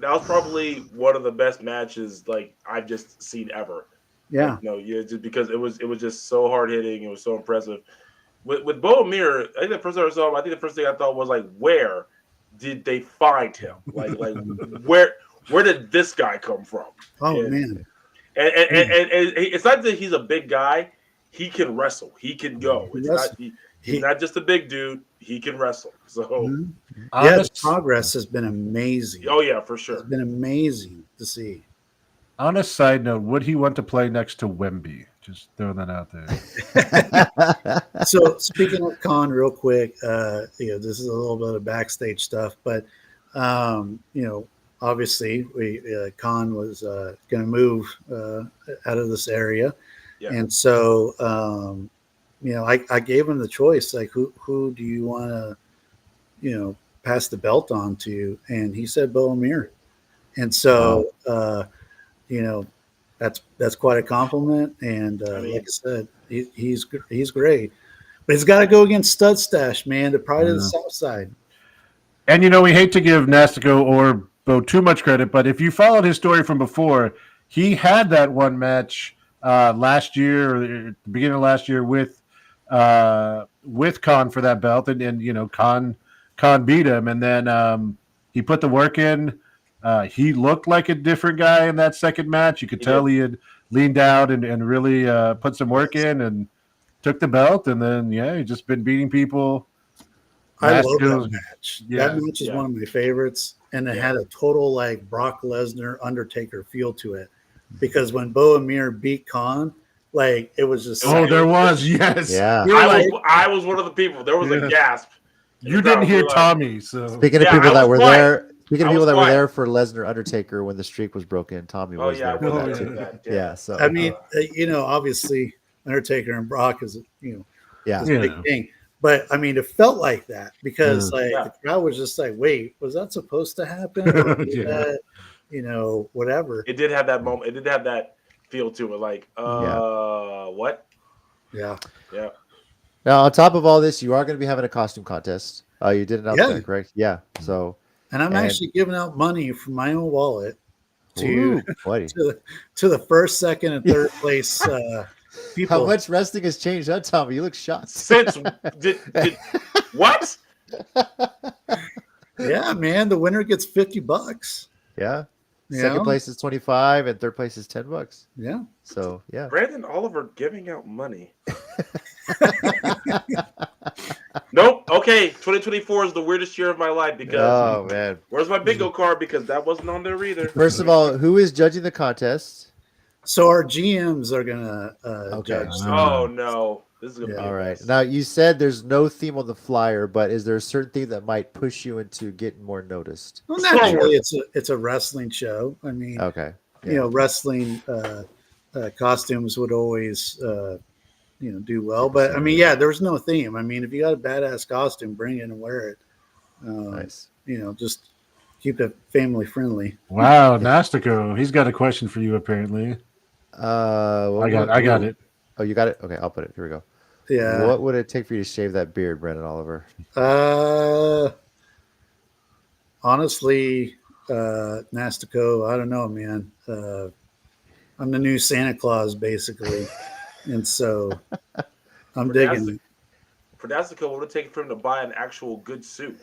was probably one of the best matches I've just seen ever. Yeah. Just because it was just so hard hitting. It was so impressive. With Bo Amir, I think the first time I saw him, the first thing I thought was where did they find him? Where did this guy come from? Oh man. And it's not that he's a big guy. He can wrestle. He can go. He's not just a big dude. He can wrestle. So his progress has been amazing. Oh yeah, for sure. It's been amazing to see. On a side note, would he want to play next to Wemby? Just throwing that out there. So speaking of Khan, real quick, this is a little bit of backstage stuff, but obviously Khan was going to move out of this area, and so I gave him the choice, who do you want to pass the belt on to, and he said Bo Amir, and so that's quite a compliment, and like I said, he's great, but he's got to go against Stud Stash, man, the pride of the South Side. And we hate to give Nastiko or Bo too much credit, but if you followed his story from before, he had that one match last year, or at the beginning of last year, with with Khan for that belt, and you know Khan beat him, and then he put the work in. He looked like a different guy in that second match. You could tell he had leaned out and really put some work in and took the belt, and then he just been beating people. I love that match. Yeah. That match is one of my favorites, and it had a total like Brock Lesnar Undertaker feel to it. Because when Bo Amir beat Khan, like it was just there was Yeah. I was one of the people. There was a gasp. You didn't hear Tommy, so speaking of people that were there. Speaking of people that were there for Lesnar Undertaker when the streak was broken, Tommy was there for that too. Yeah, so I mean, obviously Undertaker and Brock is is a big thing. But I mean, it felt like that because the crowd was just like, "Wait, was that supposed to happen?" Or that, whatever. It did have that moment. It did have that feel to it. Like, what? Yeah. Now, on top of all this, you are going to be having a costume contest. You did announce that, correct? Yeah. So, and I'm actually giving out money from my own wallet to to the first, second, and third place. People. How much wrestling has changed, huh, Tommy? You look shocked. Since did what? Yeah, man. The winner gets $50. Yeah. Second place is $25 and third place is $10. Yeah. So Brandon Oliver giving out money. Nope. Okay. 2024 is the weirdest year of my life because man. Where's my bingo card? Because that wasn't on there either. First of all, who is judging the contest? So our GMs are gonna judge. Oh no. This is gonna be all right. Now you said there's no theme on the flyer, but is there a certain thing that might push you into getting more noticed? Well, naturally, it's a wrestling show. I mean, wrestling costumes would always do well. But I mean, there's no theme. I mean, if you got a badass costume, bring it and wear it. Nice. Just keep it family friendly. Wow, Nastico, he's got a question for you apparently. I got it. Oh, you got it? Okay, I'll put it. Here we go. Yeah. What would it take for you to shave that beard, Brandon Oliver? Honestly, Nastico, I don't know, man. I'm the new Santa Claus, basically. And so I'm digging it. For Nastico, what would it take for him to buy an actual good suit?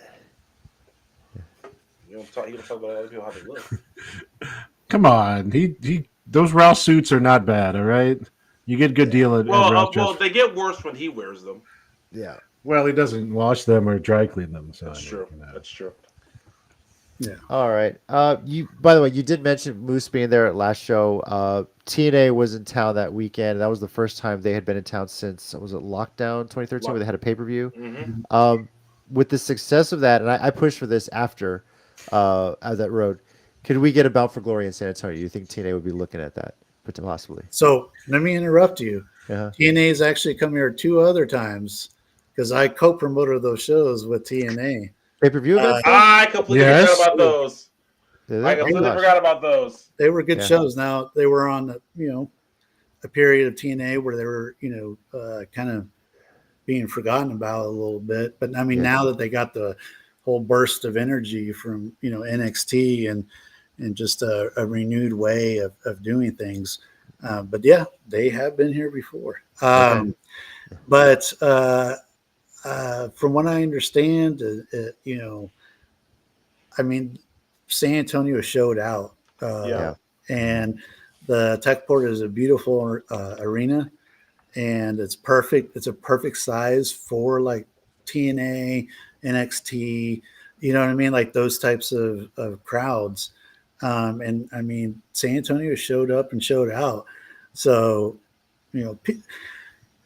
You don't talk about other people how they look. Come on. He those Rouse suits are not bad, all right? You get a good deal at well, they get worse when he wears them. Yeah. Well, he doesn't wash them or dry clean them. So That's true. That's true. Yeah. All right. By the way, you did mention Moose being there at last show. TNA was in town that weekend. That was the first time they had been in town since lockdown 2013 where they had a pay-per-view. Mm-hmm. With the success of that, and I pushed for this after that road. Could we get a Bound for Glory in San Antonio? Do you think TNA would be looking at that? Possibly. So let me interrupt you. TNA's actually come here 2 other times because I co-promoted those shows with TNA. Pay-per-view events? I completely forgot about those. I completely forgot about those. They were good shows. Now they were on a period of TNA where they were kind of being forgotten about a little bit. But I mean, now that they got the whole burst of energy from NXT and just a renewed way of doing things. But they have been here before. But from what I understand, I mean, San Antonio showed out. And the Techport is a beautiful arena, and it's perfect. It's a perfect size for like TNA, NXT, you know what I mean? Like those types of crowds. And I mean, San Antonio showed up and showed out. So,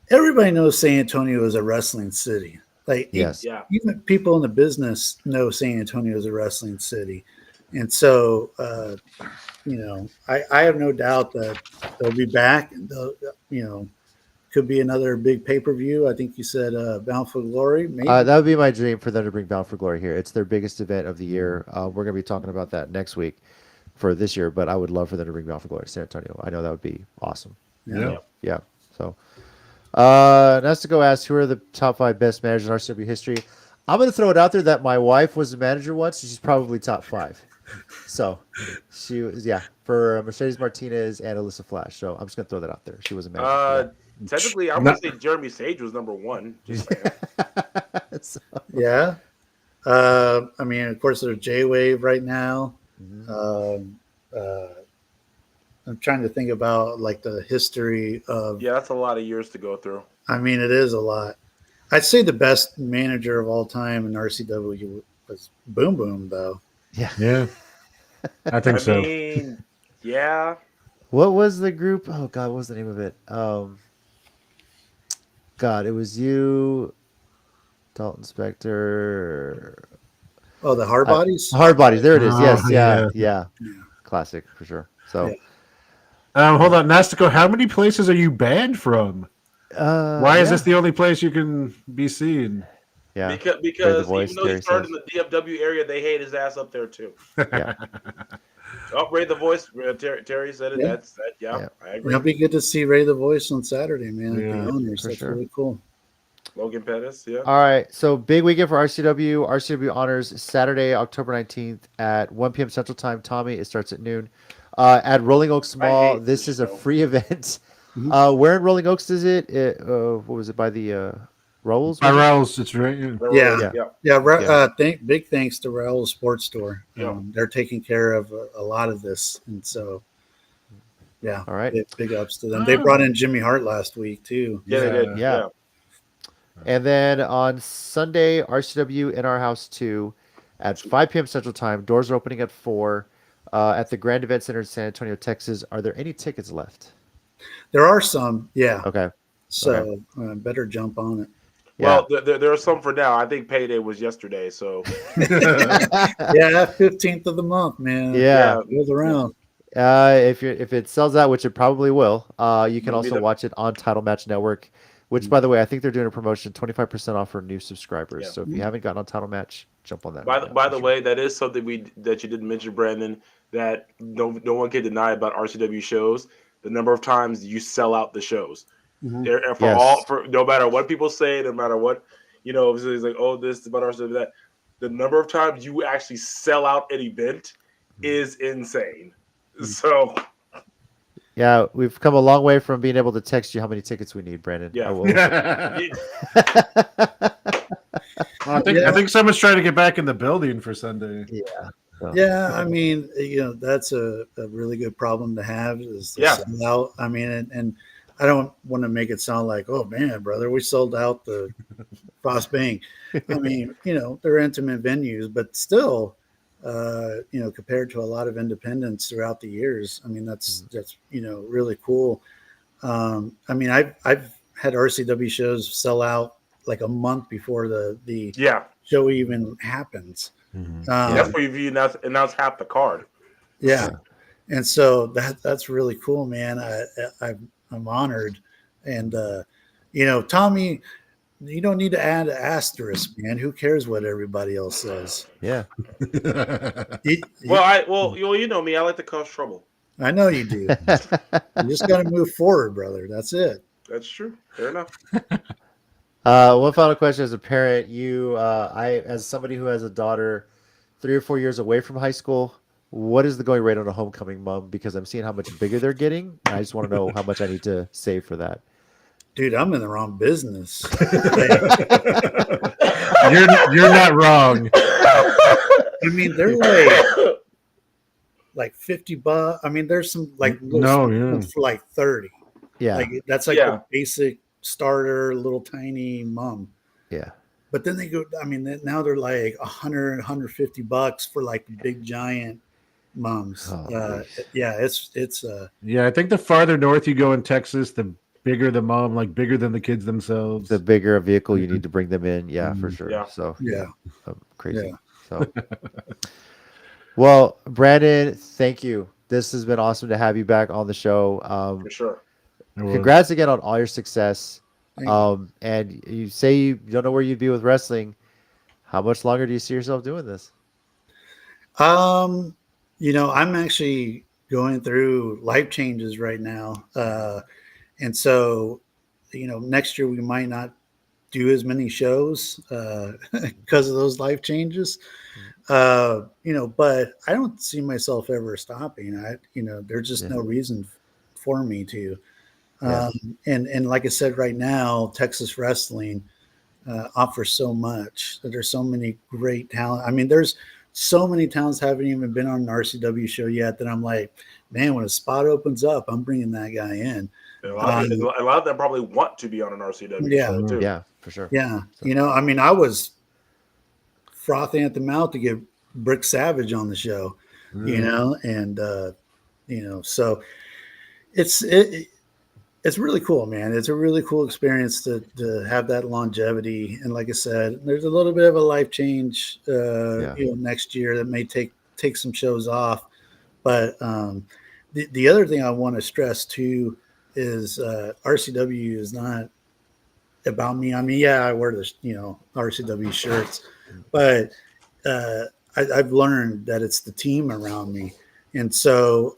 everybody knows San Antonio is a wrestling city. Like, even people in the business know San Antonio is a wrestling city. And so, I have no doubt that they'll be back. And they'll, could be another big pay-per-view. I think you said Bound for Glory. Maybe that would be my dream for them to bring Bound for Glory here. It's their biggest event of the year. We're going to be talking about that next week for this year, but I would love for them to bring Bound for Glory to San Antonio. I know that would be awesome. Yeah. So, Nastico asks, who are the top 5 best managers in RCW history? I'm going to throw it out there that my wife was a manager once. So she's probably top 5. So she was, for Mercedes Martinez and Alyssa Flash. So I'm just going to throw that out there. She was a manager. Technically, I would say Jeremy Sage was number one. Just saying. So- Yeah. I mean, of course, there's J-Wave right now. Mhm. I'm trying to think about like the history of. Yeah, that's a lot of years to go through. I mean, it is a lot. I'd say the best manager of all time in RCW was Boom Boom, though. Yeah, I think I so. mean, yeah. What was the group? Oh God, what was the name of it? God, it was you, Dalton Spector, Oh, the Hard Bodies. Hard Bodies. There it is. Yes, yeah. yeah, Yeah. classic for sure. So, Hold on, Nastico. How many places are you banned from? Why is yeah. this the only place you can be seen? Yeah, Because Voice, even though he Terry started says. in the DFW area, they hate his ass up there too. Yeah. Oh, Ray the Voice. Terry said it. Yeah. That's that. Yeah, Yeah. I agree. It'll be good to see Ray the Voice on Saturday, man. At Yeah, the Owners. for That's sure. really cool. Logan Pettis. Yeah. All right, so big weekend for RCW. RCW Honors Saturday, October 19th at 1 p.m. Central Time. Tommy, it starts at noon. At Rolling Oaks Mall. hate This this is a show. free event. Mhm. Where in Rolling Oaks is it? What was it, by the Rolls? by was it? Ralls, it's right. Yeah. Yeah. Yeah. Yeah. Big thanks to Raoul's Sports Store. Yeah. They're taking care of a lot of this, and so yeah. All right. Big ups to them. They brought in Jimmy Hart last week too. Yeah, they did. Yeah. Yeah. And then on Sunday, RCW in our house 2 at 5 p.m. Central Time. Doors are opening at 4 at the Grand Event Center in San Antonio, Texas. Are there any tickets left? There are some. Yeah. Okay. So better jump on it. Yeah. Well, there are some for now. I think payday was yesterday, so Yeah, 15th of the month, man. Yeah. Rolls around. If it sells out, which it probably will, you can It'll be also the- watch it on Title Match Network. Which, by the way, I think they're doing a promotion, 25% off for new subscribers. Yeah. So if you haven't gotten on Title Match, jump on that. By right the now, by for the sure. way, that is something that you didn't mention, Brandon. That no one can deny about RCW shows. The number of times you sell out the shows. Mhm. For no matter what people say, no matter what it's like, oh, this is about RCW, that the number of times you actually sell out an event is insane. So Yeah, we've come a long way from being able to text you how many tickets we need, Brandon. Yeah. I will- I think someone's trying to get back in the building for Sunday. So, Yeah, I mean, that's a really good problem to have is to Yeah. sell out. I mean, and I don't want to make it sound like, oh man, brother, we sold out the Frost Bank. I mean, they're intimate venues, but still, compared to a lot of independents throughout the years, I mean, that's really cool. I mean, I've had RCW shows sell out like a month before the yeah, show even happens. that's where you announce half the card. Yeah. And so that's really cool, man. I'm honored. And, Tommy, you don't need to add an asterisk, man. Who cares what everybody else says? yeah. Well, you know me. I like to cause trouble. I know you do. You just got to move forward, brother. That's it. That's true. Fair enough. One final question as a parent, as somebody who has a daughter 3 or 4 years away from high school, what is the going rate on a homecoming mom? Because I'm seeing how much bigger they're getting. And I just want to know how much I need to save for that. Dude, I'm in the wrong business. You're not wrong. I mean, they're like $50. I mean, there's some like for like 30. Yeah. Like that's like a basic starter, little tiny mom. Yeah. But then they go, I mean, now they're like $100, $150 for like big giant mums. Oh, it's Yeah, I think the farther north you go in Texas, the bigger the mom, like bigger than the kids themselves. The bigger a vehicle you need to bring them in. Yeah, for sure. Yeah. So yeah. crazy. Yeah. So, well, Brandon, thank you. This has been awesome to have you back on the show. For sure. Congrats again on all your success. Thank you. And you say you don't know where you'd be with wrestling. How much longer do you see yourself doing this? I'm actually going through life changes right now. And so, next year we might not do as many shows because of those life changes. But I don't see myself ever stopping. There's just no reason for me to. Yeah. And like I said, right now, Texas wrestling offers so much. There's so many great talent. I mean, there's so many talents haven't even been on an RCW show yet that I'm like, man, when a spot opens up, I'm bringing that guy in. A lot of them probably want to be on an RCW Yeah. show too. Yeah, for sure. Yeah. You know, I mean, I was frothing at the mouth to get Brick Savage on the show, you know, and, you know, so it's really cool, man. It's a really cool experience to have that longevity. And like I said, there's a little bit of a life change, you know, next year that may take some shows off. But the other thing I want to stress too is RCW is not about me. I mean, yeah, I wear the, you know, RCW shirts, but I've learned that it's the team around me. And so,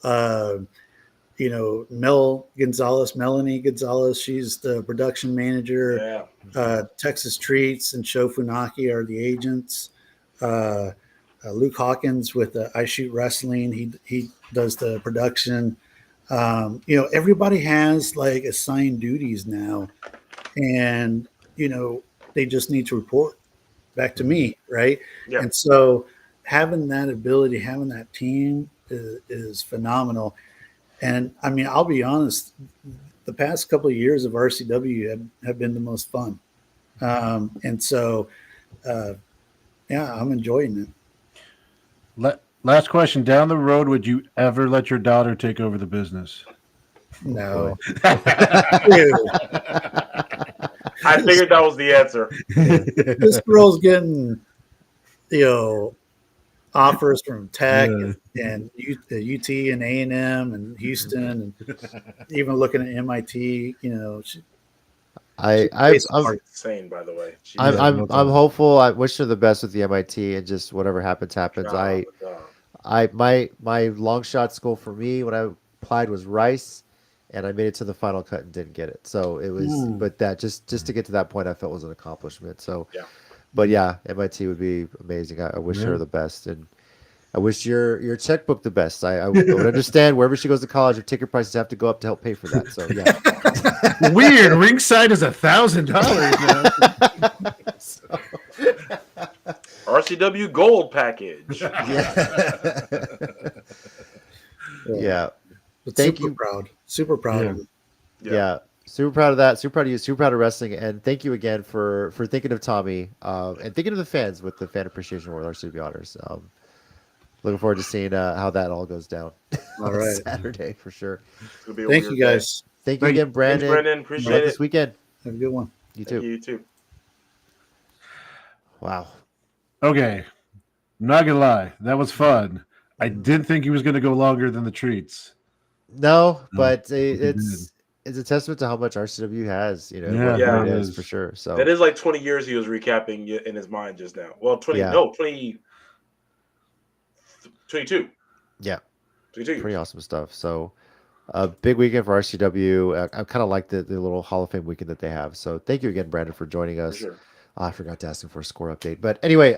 you know, Melanie Gonzalez, she's the production manager. Yeah. Texas Treats and Sho Funaki are the agents. Luke Hawkins with I Shoot Wrestling, he does the production. You know, everybody has like assigned duties now, and you know, they just need to report back to me, right? Yeah. And so having that ability, having that team is phenomenal. And I mean, I'll be honest, the past couple of years of RCW have been the most fun. And so, yeah, I'm enjoying it. Last question. Down the road, would you ever let your daughter take over the business? No. I figured that was the answer. This girl's getting, you know, offers from Tech and UT and A&M and Houston, and even looking at MIT. You know, I'm insane, by the way. I'm hopeful. I wish her the best with the MIT, and just whatever happens. My long shot school for me when I applied was Rice, and I made it to the final cut and didn't get it. So it was, but that just to get to that point, I felt was an accomplishment. So, yeah. But yeah, MIT would be amazing. I wish her the best, and I wish your checkbook the best. I would understand wherever she goes to college, her ticket prices have to go up to help pay for that. So yeah, weird. Ringside is $1,000 now. RCW Gold package. Yeah. But Thank you. Super proud of it. Yeah. Super proud of that. Super proud of you. Super proud of wrestling. And thank you again for thinking of Tommy and thinking of the fans with the Fan Appreciation Award, RCW Honors. Looking forward to seeing how that all goes down All right. Saturday for sure. Thank you, guys. Thank you again, Brandon. Thanks, Brandon. Appreciate it. This weekend. Have a good one. You too. You too. Wow. Okay. I'm not going to lie. That was fun. I didn't think he was going to go longer than the treats. No, but it's a testament to how much RCW has, you know. Yeah, it is for sure. So that is like 20 years he was recapping in his mind just now. Well, 22. Yeah. 22. Pretty awesome stuff. So a big weekend for RCW. I kind of like the little Hall of Fame weekend that they have. So thank you again, Brandon, for joining us. For sure. I forgot to ask him for a score update. But anyway,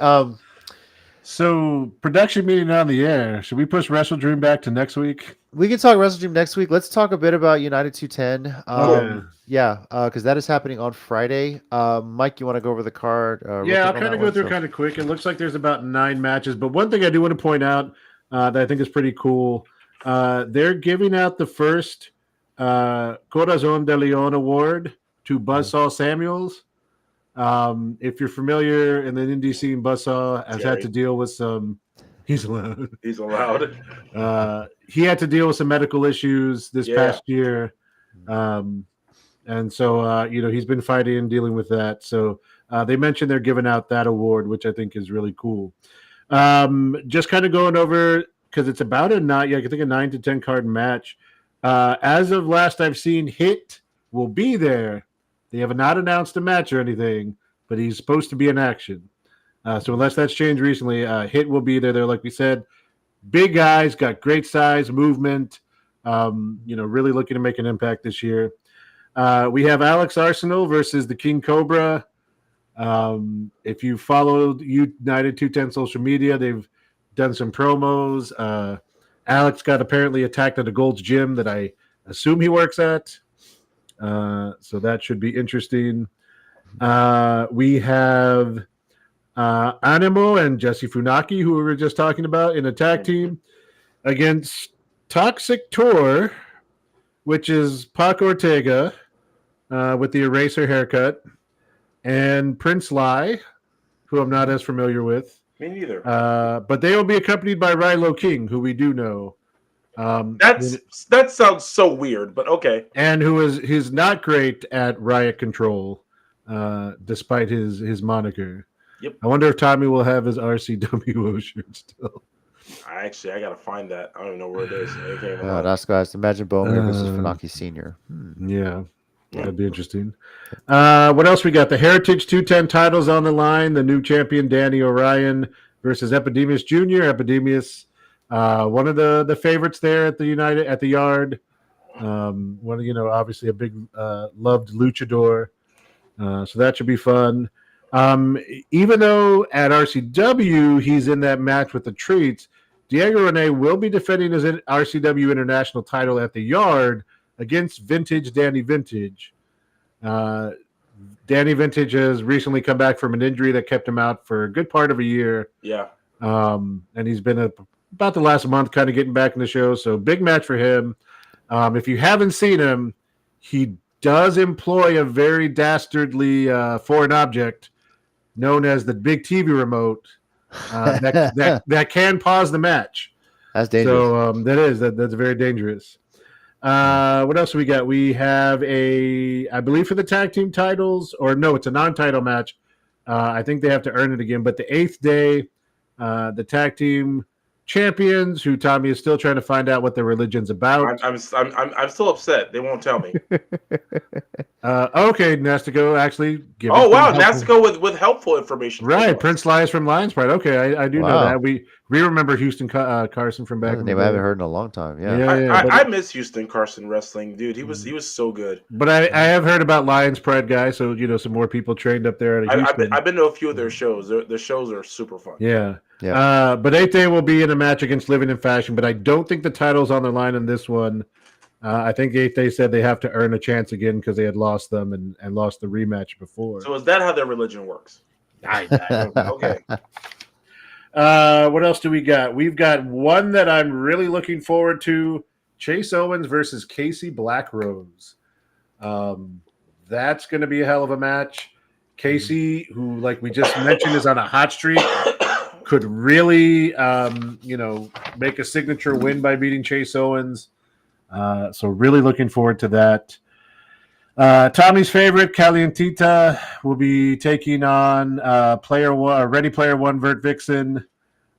so production meeting on the air. Should we push WrestleDream back to next week? We can talk WrestleDream next week. Let's talk a bit about United210. Yeah, because that is happening on Friday. Mike, you want to go over the card? Yeah, I'll kind of go through kind of quick. It looks like there's about 9 matches. But one thing I do want to point out that I think is pretty cool, they're giving out the first Corazon de Leon award to Buzzsaw Samuels. If you're familiar in the indie scene, Buzzsaw has had to deal with some. He's allowed. He's allowed. He had to deal with some medical issues this past year, and so you know, he's been fighting and dealing with that. So they mentioned they're giving out that award, which I think is really cool. Just kind of going over because it's about a 9 to 10 card match. As of last I've seen, Hit will be there. They have not announced a match or anything, but he's supposed to be in action. So unless that's changed recently, Hit will be there. They're, like we said, big guys, got great size, movement, you know, really looking to make an impact this year. We have Alex Arsenal versus the King Cobra. If you followed United210 social media, they've done some promos. Alex got apparently attacked at a Gold's Gym that I assume he works at. So that should be interesting. We have Animo and Jesse Funaki, who we were just talking about, in a tag team against Toxic Tour, which is Pac Ortega with the eraser haircut, and Prince Lai, who I'm not as familiar with. Me neither. But they will be accompanied by Rilo King, who we do know. That sounds so weird, but okay. And he's not great at Riot Control, despite his moniker. Yep. I wonder if Tommy will have his RCWO shirt still. I gotta find that. I don't even know where it is. That's guys. Imagine Bowman versus Funaki Senior. Yeah, that'd be interesting. What else we got? The Heritage 210 titles on the line. The new champion Danny Orion versus Epidemius Jr. Epidemius, one of the favorites there at the Yard. Obviously a big loved luchador. So that should be fun. Even though at RCW he's in that match with the Treats, Diego Rene will be defending his RCW International title at the Yard against Vintage Danny Vintage. Danny Vintage has recently come back from an injury that kept him out for a good part of a year. Yeah. And he's been about the last month kind of getting back in the show. So big match for him. If you haven't seen him, he does employ a very dastardly foreign object known as the big TV remote that can pause the match. That's dangerous. So that's very dangerous. What else do we got? We have I believe for the tag team titles, or no, it's a non-title match. I think they have to earn it again. But the 8th day, the tag team champions, who Tommy is still trying to find out what their religion's about. I'm still upset. They won't tell me. Okay, Nastico actually. Oh wow, Nastico with helpful information. Right, Prince Lies from Lions Pride. Okay, I do know that. We remember Houston Carson from back. That's a name I haven't heard in a long time. I miss Houston Carson wrestling, dude. He was so good. But I have heard about Lions Pride guys, so some more people trained up there. I've been to a few of their shows. Their shows are super fun. Yeah. But 8th day will be in a match against Living in Fashion, but I don't think the title's on the line in this one. I think 8th day said they have to earn a chance again because they had lost them and lost the rematch before. So is that how their religion works? Okay. What else do we got? We've got one that I'm really looking forward to: Chase Owens versus Casey Blackrose. That's going to be a hell of a match. Casey, who, like we just mentioned, is on a hot streak, could really, make a signature win by beating Chase Owens. So really looking forward to that. Tommy's favorite, Calientita, will be taking on Ready Player One, Vert Vixen.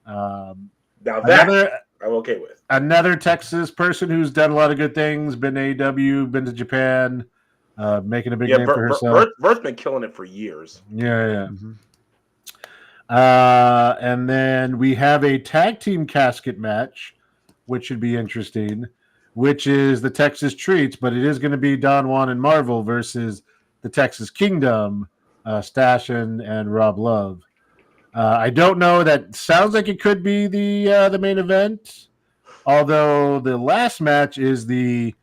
Now that I'm okay with. Another Texas person who's done a lot of good things, been to AEW, been to Japan, making a big name for herself. Vert's been killing it for years. Yeah. Mm-hmm. And then we have a tag team casket match, which should be interesting, which is the Texas Treats, but it is going to be Don Juan and Marvel versus the Texas Kingdom, Stash and Rob Love. I don't know. That sounds like it could be the main event, although the last match is the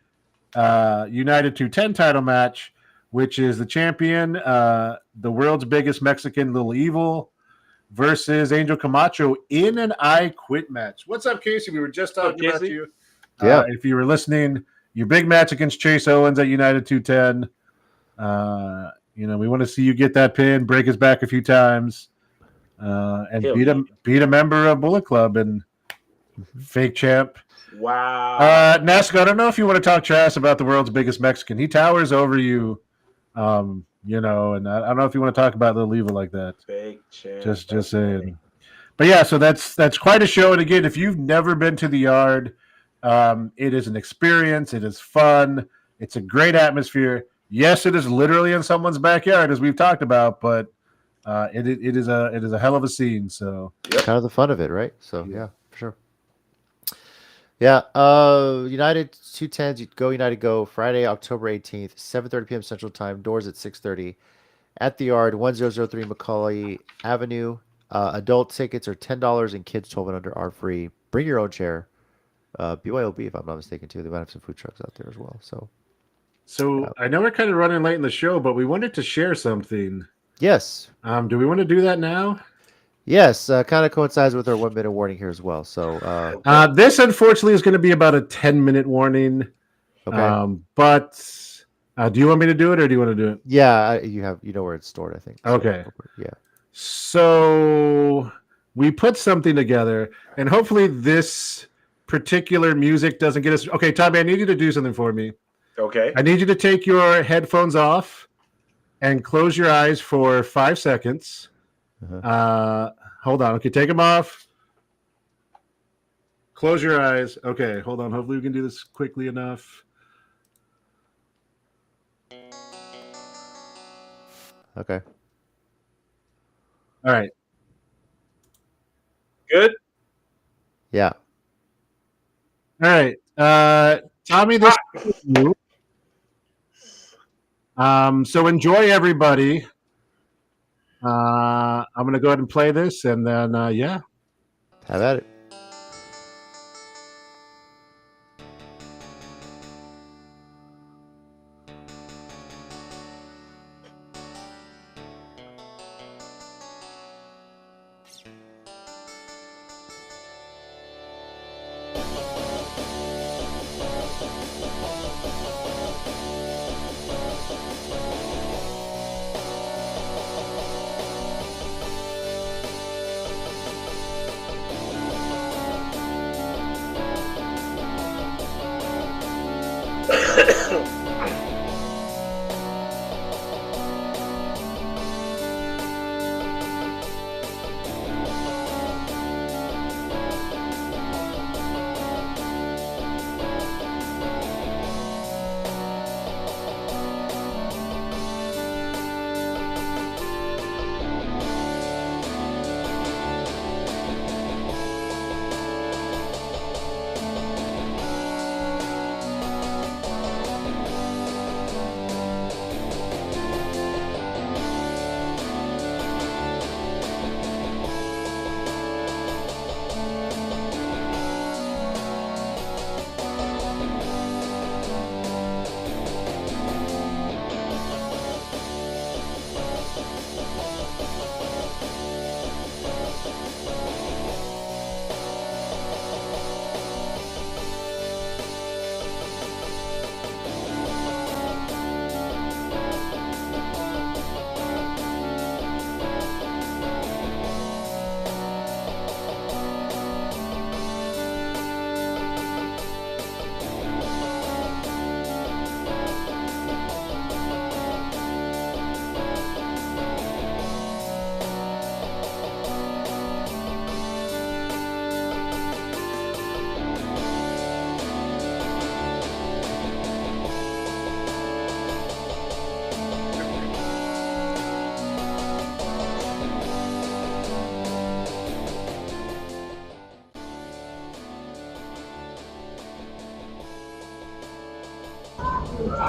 United210 title match, which is the champion, the world's biggest Mexican, Little Evil, versus Angel Camacho in an I Quit match. What's up, Casey? We were just talking about you. Yeah. If you were listening, your big match against Chase Owens at United210. We want to see you get that pin, break his back a few times, and beat a member of Bullet Club and fake champ. Wow. Nasco, I don't know if you want to talk trash about the world's biggest Mexican. He towers over you, and I don't know if you want to talk about Little Evil like that. Fake champ. Just saying. Funny. But yeah, so that's quite a show. And again, if you've never been to the Yard, it is an experience. It is fun. It's a great atmosphere. Yes, it is literally in someone's backyard, as we've talked about, but it is a hell of a scene. So kind of the fun of it, right? So yeah, for sure. Yeah, United210, Go United Go, Friday, October 18th, 7:30 p.m. Central Time. Doors at 6:30 at the Yard, 1003 Macaulay Avenue. Adult tickets are $10 and kids 12 and under are free. Bring your own chair. BYOB, if I'm not mistaken, too. They might have some food trucks out there as well. So So I know we're kind of running late in the show, but we wanted to share something. Yes. Do we want to do that now? Yes. Kind of coincides with our 1 minute warning here as well. So, this unfortunately is going to be about a 10-minute warning. okay. But do you want me to do it or do you want to do it? Yeah, you know where it's stored, I think. So, Okay. yeah. So we put something together, and hopefully this particular music doesn't get us. Okay, Tommy, I need you to do something for me. Okay. I need you to take your headphones off and close your eyes for 5 seconds. Hold on. Okay, take them off. Close your eyes. Okay, hold on. Hopefully we can do this quickly enough. Okay. All right. Good. Yeah. All right. Tommy, this is you. So enjoy, everybody. I'm going to go ahead and play this, and then, yeah. Have at it.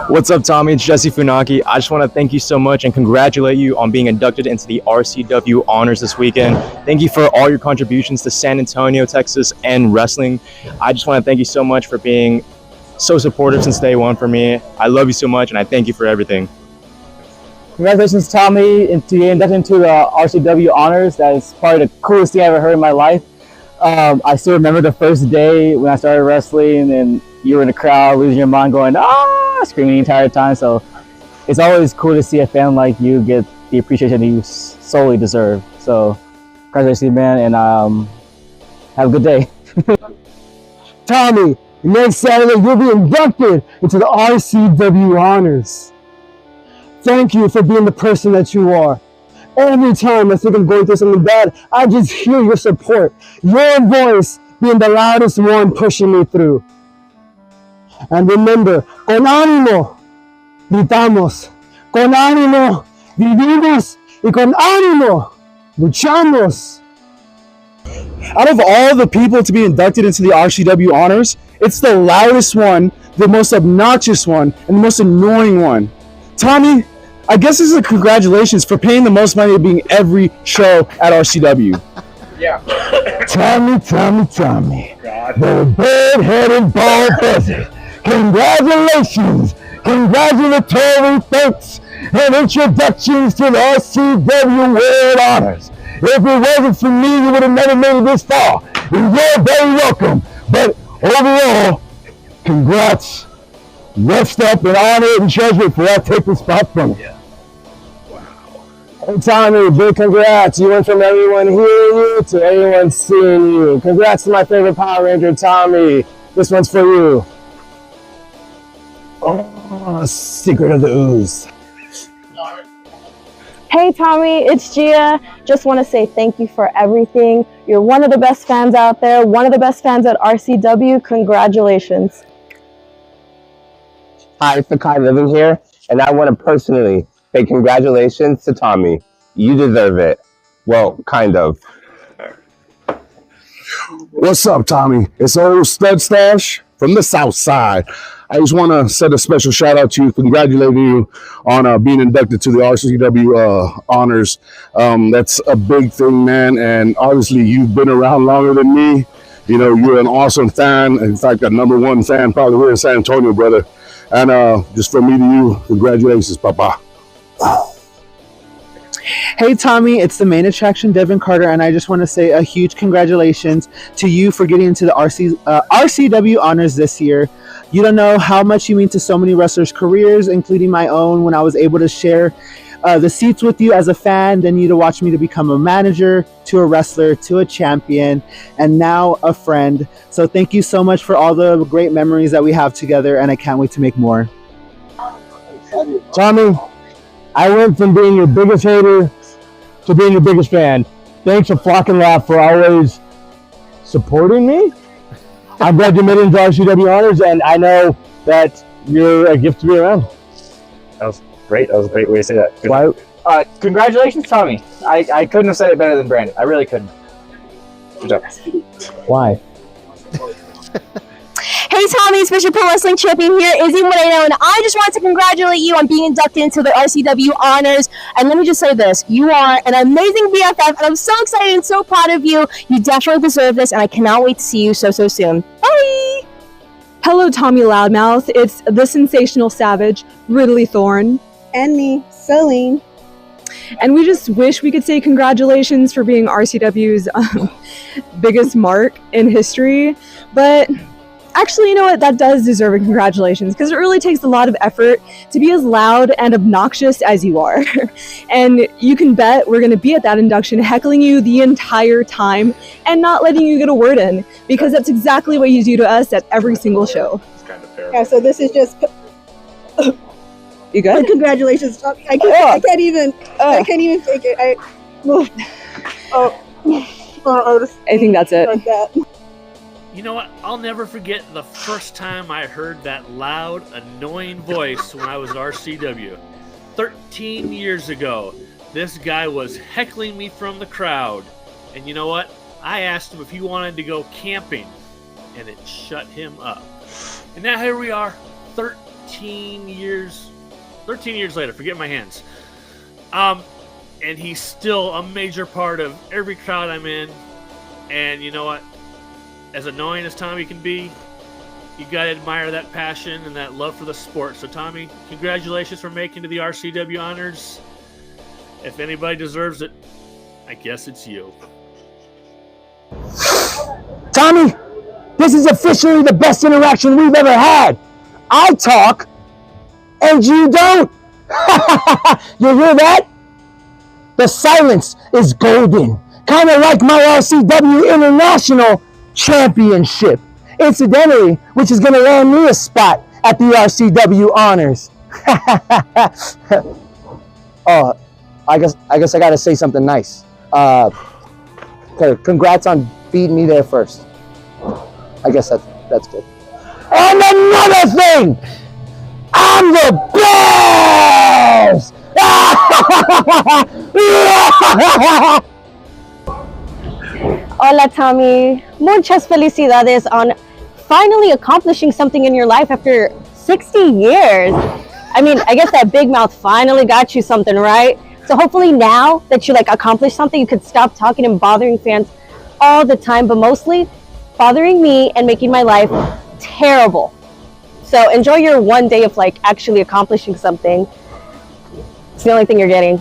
What's up, Tommy? It's Jesse Funaki. I just want to thank you so much and congratulate you on being inducted into the RCW honors this weekend. Thank you for all your contributions to San Antonio, Texas, and wrestling. I just want to thank you so much for being so supportive since day one for me. I love you so much, and I thank you for everything. Congratulations, Tommy, to getting inducted into the RCW honors. That is probably the coolest thing I ever heard in my life. I still remember the first day when I started wrestling and you were in the crowd losing your mind going, screaming the entire time. So it's always cool to see a fan like you get the appreciation you solely deserve. So congratulations, man, and have a good day. Tommy, next Saturday you'll be inducted into the RCW honors. Thank you for being the person that you are. Every time I think I'm going through something bad, I just hear your support, your voice being the loudest one pushing me through. And remember, con ánimo, gritamos. Con ánimo, vivimos. Y con ánimo, luchamos. Out of all the people to be inducted into the RCW honors, it's the loudest one, the most obnoxious one, and the most annoying one. Tommy, I guess this is a congratulations for paying the most money to being every show at RCW. Tommy, the red-headed bald buzzard. Congratulations! congratulatory thanks and introductions to the RCW World Honors. If it wasn't for me, you would have never made it this far. And you're very welcome. But overall, congrats. Rest up and honor and treasure it for I take the spot from you. Hey Tommy, big congrats. You went from everyone hearing you to everyone seeing you. Congrats to my favorite Power Ranger, Tommy. This one's for you. Oh, Secret of the Ooze. Hey Tommy, it's Gia. Just want to say thank you for everything. You're one of the best fans out there, one of the best fans at RCW. Congratulations. Hi, it's Sakai living here, and I want to personally say congratulations to Tommy. You deserve it. Well, kind of. What's up, Tommy? It's old Stud Stash from the South Side. I just want to send a special shout out to you, congratulating you on being inducted to the RCW honors. That's a big thing, man. And obviously, you've been around longer than me. You know, you're an awesome fan. In fact, a #1 fan probably here in San Antonio, brother. And just from me to you, congratulations, Papa. Hey Tommy, it's the main attraction, Devin Carter, and I just want to say a huge congratulations to you for getting into the RCW honors this year. You don't know how much you mean to so many wrestlers' careers, including my own, when I was able to share the seats with you as a fan, then you to watch me to become a manager, to a wrestler, to a champion, and now a friend. So thank you so much for all the great memories that we have together, and I can't wait to make more. Tommy, I went from being your biggest hater to being your biggest fan. Thanks for Flock and Laugh for always supporting me. I'm glad you made it into RCW honors, and I know that you're a gift to be around. That was great. That was a great way to say that. Congratulations, Tommy. I couldn't have said it better than Brandon. I really couldn't. Good job. Why? Hey Tommy, Special Pro Wrestling Champion here, Izzy Moreno, and I just wanted to congratulate you on being inducted into the RCW honors. And let me just say this, you are an amazing BFF, and I'm so excited and so proud of you. You definitely deserve this, and I cannot wait to see you so soon. Bye! Hello, Tommy Loudmouth. It's the Sensational Savage, Ridley Thorne. And me, Celine. And we just wish we could say congratulations for being RCW's biggest mark in history. But actually, you know what? That does deserve a congratulations, because it really takes a lot of effort to be as loud and obnoxious as you are. And you can bet we're going to be at that induction heckling you the entire time and not letting you get a word in, because that's exactly what you do to us at every single show. It's kind of fair. Yeah, so this is just... You good? Congratulations, Tommy. I can't even take it. I think that's it. Like that. You know what? I'll never forget the first time I heard that loud, annoying voice when I was at RCW. 13 years ago, this guy was heckling me from the crowd. And you know what? I asked him if he wanted to go camping, and it shut him up. And now here we are, 13 years later, forget my hands. And he's still a major part of every crowd I'm in. And you know what? As annoying as Tommy can be, you gotta admire that passion and that love for the sport. So Tommy, congratulations for making to the RCW honors. If anybody deserves it, I guess it's you. Tommy, this is officially the best interaction we've ever had. I talk, and you don't. You hear that? The silence is golden. Kind of like my RCW International Championship. Incidentally, which is going to land me a spot at the RCW Honors. Oh, I guess I got to say something nice. Congrats on beating me there first. I guess that's good. And another thing, I'm the best! Hola, Tommy. Muchas felicidades on finally accomplishing something in your life after 60 years. I mean, I guess that big mouth finally got you something, right? So hopefully now that you accomplished something, you could stop talking and bothering fans all the time, but mostly bothering me and making my life terrible. So enjoy your one day of like actually accomplishing something. It's the only thing you're getting.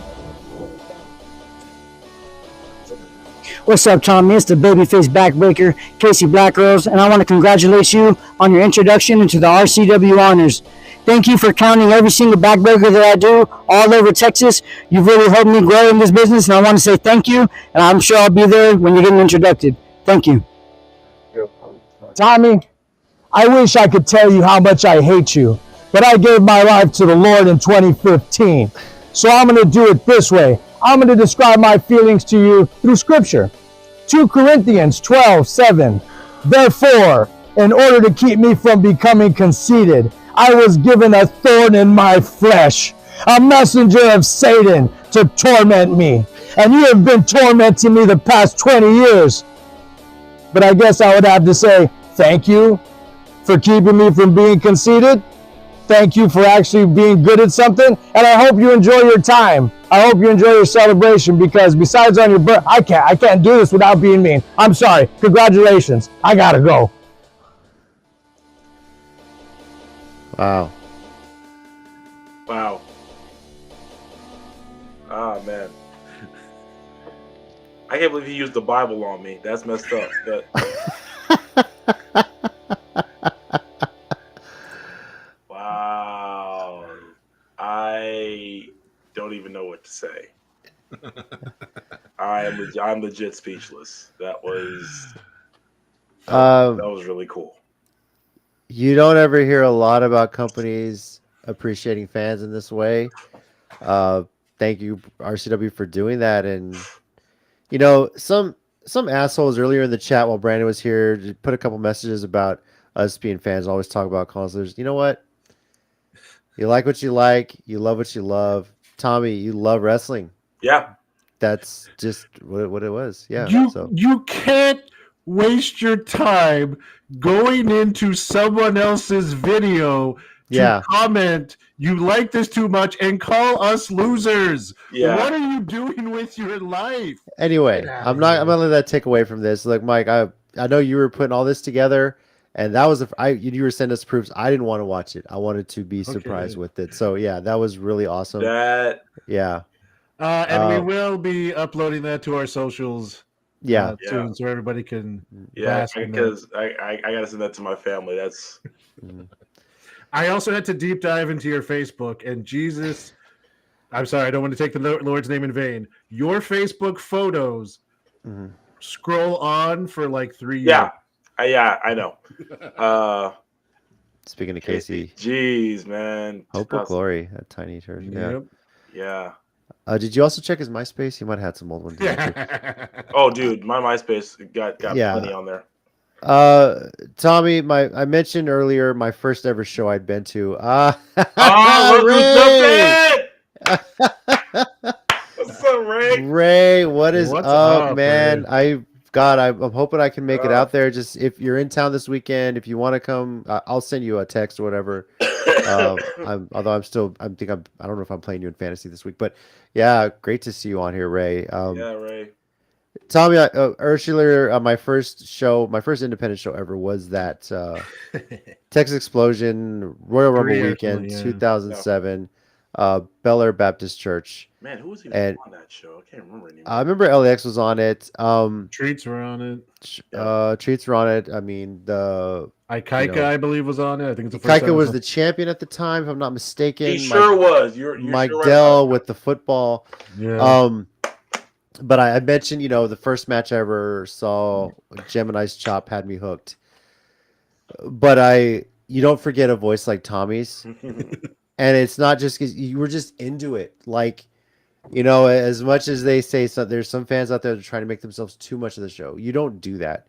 What's up, Tommy? It's the babyface backbreaker, Casey Blackrose, and I want to congratulate you on your introduction into the RCW Honors. Thank you for counting every single backbreaker that I do all over Texas. You've really helped me grow in this business, and I want to say thank you, and I'm sure I'll be there when you're getting introduced. Thank you. Tommy, I wish I could tell you how much I hate you, but I gave my life to the Lord in 2015. So I'm going to do it this way. I'm going to describe my feelings to you through Scripture. 2 Corinthians 12:7. Therefore, in order to keep me from becoming conceited, I was given a thorn in my flesh, a messenger of Satan to torment me. And you have been tormenting me the past 20 years. But I guess I would have to say thank you for keeping me from being conceited. Thank you for actually being good at something. And I hope you enjoy your time. I hope you enjoy your celebration, because besides on your birth, I can't do this without being mean. I'm sorry. Congratulations. I gotta go. Wow. Wow. Ah, man. I can't believe he used the Bible on me. That's messed up. Wow. I don't even know what to say. I'm legit speechless. That was really cool. You don't ever hear a lot about companies appreciating fans in this way. Thank you, RCW, for doing that. And some assholes earlier in the chat while Brandon was here put a couple messages about us being fans. Always talk about consoles. You know what? You like what you like. You love what you love. Tommy, you love wrestling. Yeah. That's just what it was. Yeah. You can't waste your time going into someone else's video to comment you like this too much and call us losers. Yeah. What are you doing with your life? Anyway, I'm not gonna let that take away from this. Look, Mike, I know you were putting all this together, and that was you were sending us proofs. I didn't want to watch it. I wanted to be surprised with it. So yeah, that was really awesome. Yeah. And we will be uploading that to our socials. Soon, so everybody can. Yeah, because I gotta send that to my family. That's. I also had to deep dive into your Facebook, and Jesus, I'm sorry, I don't want to take the Lord's name in vain. Your Facebook photos scroll on for like 3 years. I know. Speaking of Casey, jeez, man, Hope of Glory, that tiny church. Yeah. Did you also check his MySpace? He might have had some old ones. Oh, dude, my MySpace got plenty on there. Tommy, I mentioned earlier my first ever show I'd been to. Ray! What's up, Ray? Ray, what's up, man? Ray? I'm hoping I can make it out there. Just if you're in town this weekend, if you want to come, I'll send you a text or whatever. I don't know if I'm playing you in fantasy this week, but yeah, great to see you on here, Ray. Ray. Tommy, earlier, my first independent show ever was that Texas Explosion Royal Rumble weekend, 2007, Bel Air Baptist Church. Man, who was even on that show? I can't remember anymore. I remember LAX was on it. Treats were on it. Treats were on it. I mean, Ikaika, I believe, was on it. I think it's the first Ikaika was the champion at the time, if I'm not mistaken. He sure was. You're Mike sure Dell with the football. Yeah. But I mentioned, the first match I ever saw, Gemini's Chop had me hooked. But you don't forget a voice like Tommy's. And it's not just because you were just into it. Like, as much as they say, there's some fans out there that are trying to make themselves too much of the show. You don't do that.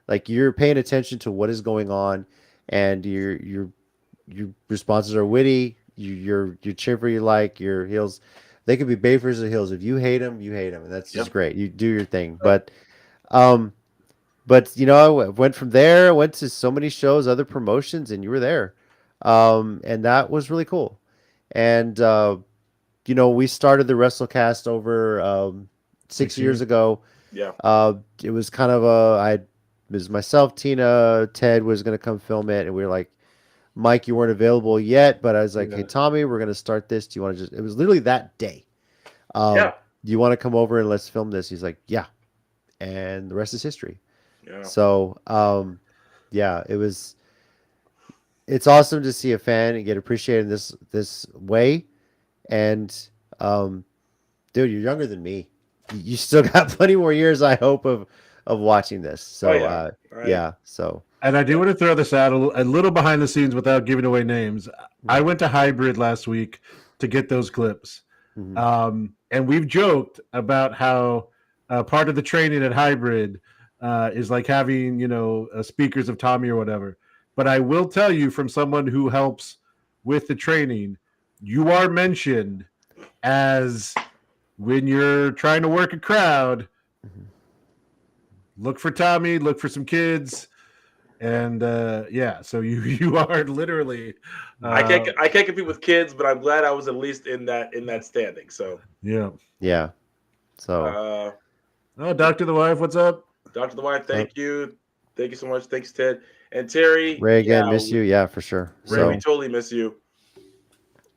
Like, you're paying attention to what is going on, and your responses are witty. You're cheering for your heels. They could be baiters or heels. If you hate them, you hate them, and that's just great. You do your thing. But I went from there. Went to so many shows, other promotions, and you were there, and that was really cool. And we started the WrestleCast over 6 years ago. Yeah. It was kind of it was myself, Tina, Ted was going to come film it, and we were like, Mike, you weren't available yet, but I was like, Yeah. hey, Tommy, we're going to start this. Do you want to just, it was literally that day. Yeah. Do you want to come over and let's film this? He's like, yeah. And the rest is history. Yeah. So, yeah, it's awesome to see a fan and get appreciated in this way. And, dude, you're younger than me. You still got plenty more years, I hope, of watching this. So, yeah. So, and I do want to throw this out a little behind the scenes without giving away names. I went to Hybrid last week to get those clips. And we've joked about how part of the training at Hybrid is like having, speakers of Tommy or whatever. But I will tell you, from someone who helps with the training, you are mentioned as, when you're trying to work a crowd, look for Tommy, look for some kids. And so you are literally. I can't compete with kids, but I'm glad I was at least in that standing. So yeah. So, Dr. The Wife, what's up? Dr. The Wife, thank you so much. Thanks, Ted and Terry. Ray, again, miss you. Yeah, for sure. Ray, we totally miss you.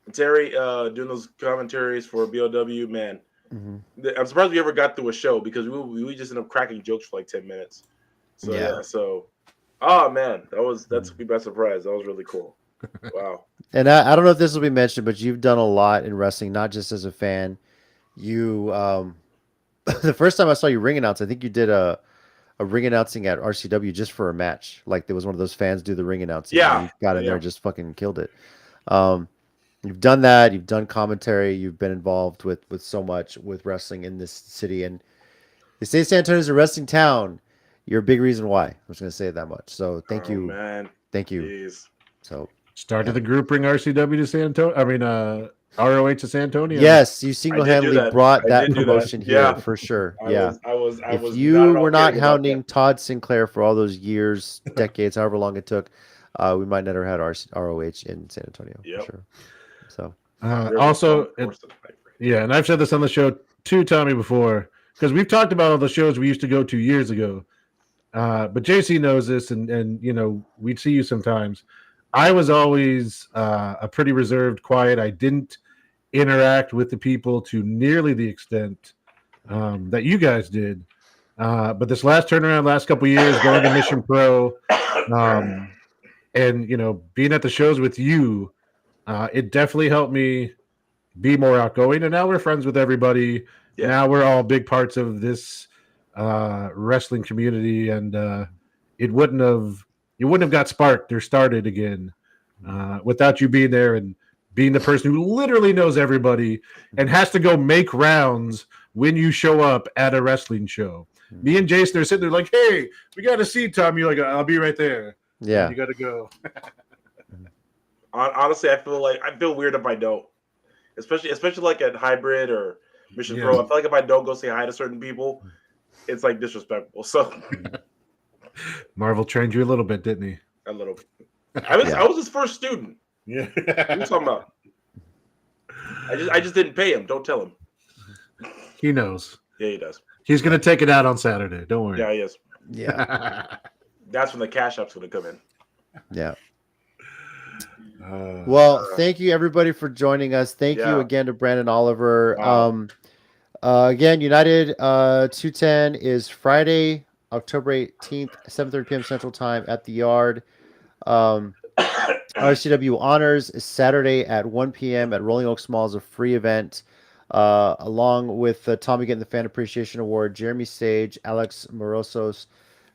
And Terry, doing those commentaries for BOW, man. I'm surprised we ever got through a show, because we just ended up cracking jokes for like 10 minutes. So so. Oh man, that's a best surprise. That was really cool. Wow. And I don't know if this will be mentioned, but you've done a lot in wrestling, not just as a fan. You the first time I saw you ring announce, I think you did a ring announcing at RCW just for a match. Like, there was one of those fans do the ring announcing. Yeah. And you got in there and just fucking killed it. You've done that. You've done commentary. You've been involved with so much with wrestling in this city. And they say San Antonio is a wrestling town. You're a big reason why. I'm just going to say it that much. So thank you. Man. Thank you. Jeez. So started the group bring RCW to San Antonio. I mean, ROH to San Antonio. Yes, you single-handedly brought that promotion here for sure. If you were not hounding Todd Sinclair for all those years, decades, however long it took, we might never had ROH in San Antonio. For sure. So also, and I've said this on the show to Tommy before, because we've talked about all the shows we used to go to years ago. But JC knows this, and we'd see you sometimes. I was always a pretty reserved, quiet. I didn't interact with the people to nearly the extent that you guys did. But this last turnaround, last couple of years, going to Mission Pro, and being at the shows with you, it definitely helped me be more outgoing. And now we're friends with everybody. Yeah. Now we're all big parts of this wrestling community, and it wouldn't have got sparked or started again without you being there and being the person who literally knows everybody and has to go make rounds when you show up at a wrestling show. Me and Jason are sitting there like, hey, we got to see Tom. You're like, I'll be right there. Yeah. You got to go. Honestly, I feel weird if I don't, especially like at Hybrid or Mission Pro. I feel like if I don't go say hi to certain people, it's like disrespectful. So Marvel trained you a little bit, didn't he? A little bit. I was his first student. Yeah. What are you talking about? I just didn't pay him. Don't tell him. He knows. Yeah, he does. He's gonna take it out on Saturday. Don't worry. Yeah, he is. Yeah. That's when the cash app's gonna come in. Yeah. Well, thank you everybody for joining us. Thank you again to Brandon Oliver. Wow. Again, United 210 is Friday, October 18th, 7:30 p.m. Central Time at the Yard. RCW Honors is Saturday at 1 p.m. at Rolling Oaks Mall, is a free event. Along with Tommy getting the Fan Appreciation Award, Jeremy Sage, Alex Morosos,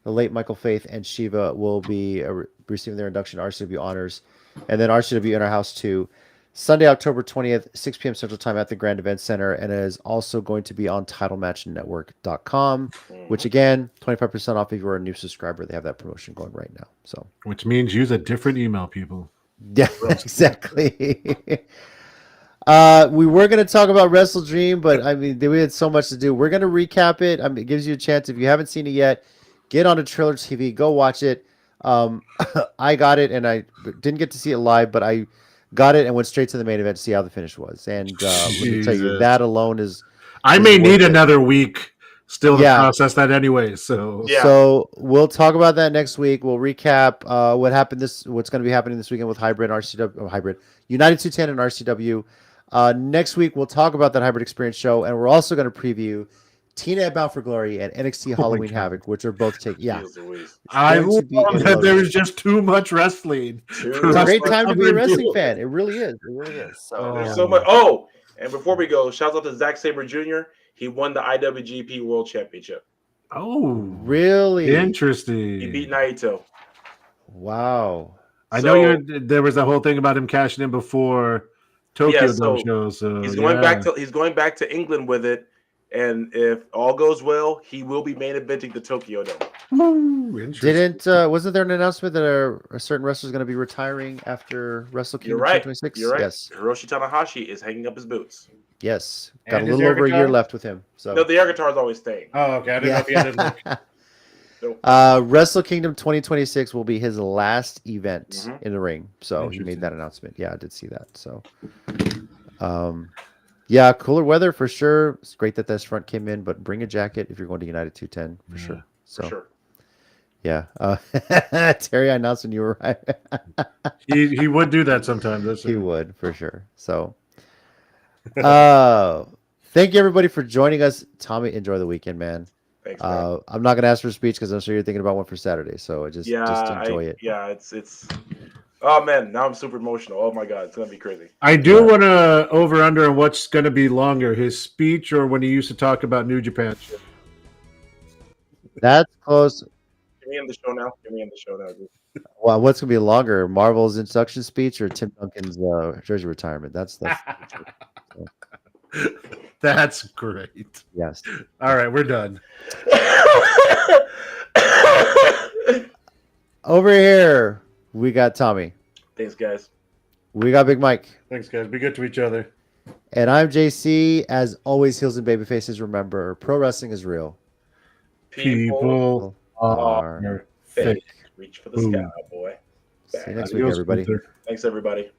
the late Michael Faith, and Shiva will be receiving their induction to RCW Honors. And then RCW in our house too. Sunday, October 20th, 6 p.m. Central Time at the Grand Event Center, and it is also going to be on TitleMatchNetwork.com, which again, 25% off if you're a new subscriber. They have that promotion going right now. So, which means use a different email, people. Yeah, exactly. We were going to talk about WrestleDream, but I mean, we had so much to do. We're going to recap it. I mean, it gives you a chance. If you haven't seen it yet, get on to Trailer TV, go watch it. I got it, and I didn't get to see it live, but I got it and went straight to the main event to see how the finish was. And let me tell you, that alone is. I may need another week still to Yeah. process that anyway. So So we'll talk about that next week. We'll recap what's going to be happening this weekend with Hybrid United 210 and RCW. Next week we'll talk about that Hybrid Experience show, and we're also going to preview Tina at Bound for Glory and NXT Halloween Havoc, which are both taking. Yeah, I going love to be a that load. there's just too much wrestling. It's a great time to be a wrestling fan. It really is. It really is. So There's so much. Oh, and before we go, shout out to Zack Sabre Jr. He won the IWGP World Championship. Oh, really? Interesting. He beat Naito. Wow. I know there was a whole thing about him cashing in before Tokyo Dome show. So he's going back to England with it, and if all goes well, he will be main eventing the Tokyo Dome. Wasn't there an announcement that a certain wrestler is going to be retiring after Wrestle Kingdom You're right. 2026? You're right. Yes. Hiroshi Tanahashi is hanging up his boots. Yes. Got And a his little over a air year guitar? left with him. So No, the air guitar is always staying. Oh, okay. I didn't know if he had it. Wrestle Kingdom 2026 will be his last event Mm-hmm. in the ring. So he made that announcement. Yeah, I did see that. So, yeah, cooler weather for sure. It's great that this front came in, but bring a jacket if you're going to United 210 for sure. So, For sure. yeah. Terry, I announced when you were right. he would do that sometimes. He would for sure. So, thank you everybody for joining us. Tommy, enjoy the weekend, man. Thanks, man. I'm not gonna ask for a speech because I'm sure you're thinking about one for Saturday. So just enjoy it. Yeah, it's. Oh man, now I'm super emotional. Oh my god, it's gonna be crazy. I do want to over under on what's going to be longer, his speech or when he used to talk about New Japan. That's close. Get me in the show now. Dude. Well, what's gonna be longer, Marvel's introduction speech or Tim Duncan's jersey retirement? That's That's great. Yes. All right, we're done. Over here, we got Tommy. Thanks, guys. We got Big Mike. Thanks, guys. Be good to each other. And I'm JC. As always, heels and baby faces. Remember, pro wrestling is real. People are fake. Reach for the sky, boy. See you next week, everybody. Thanks, everybody.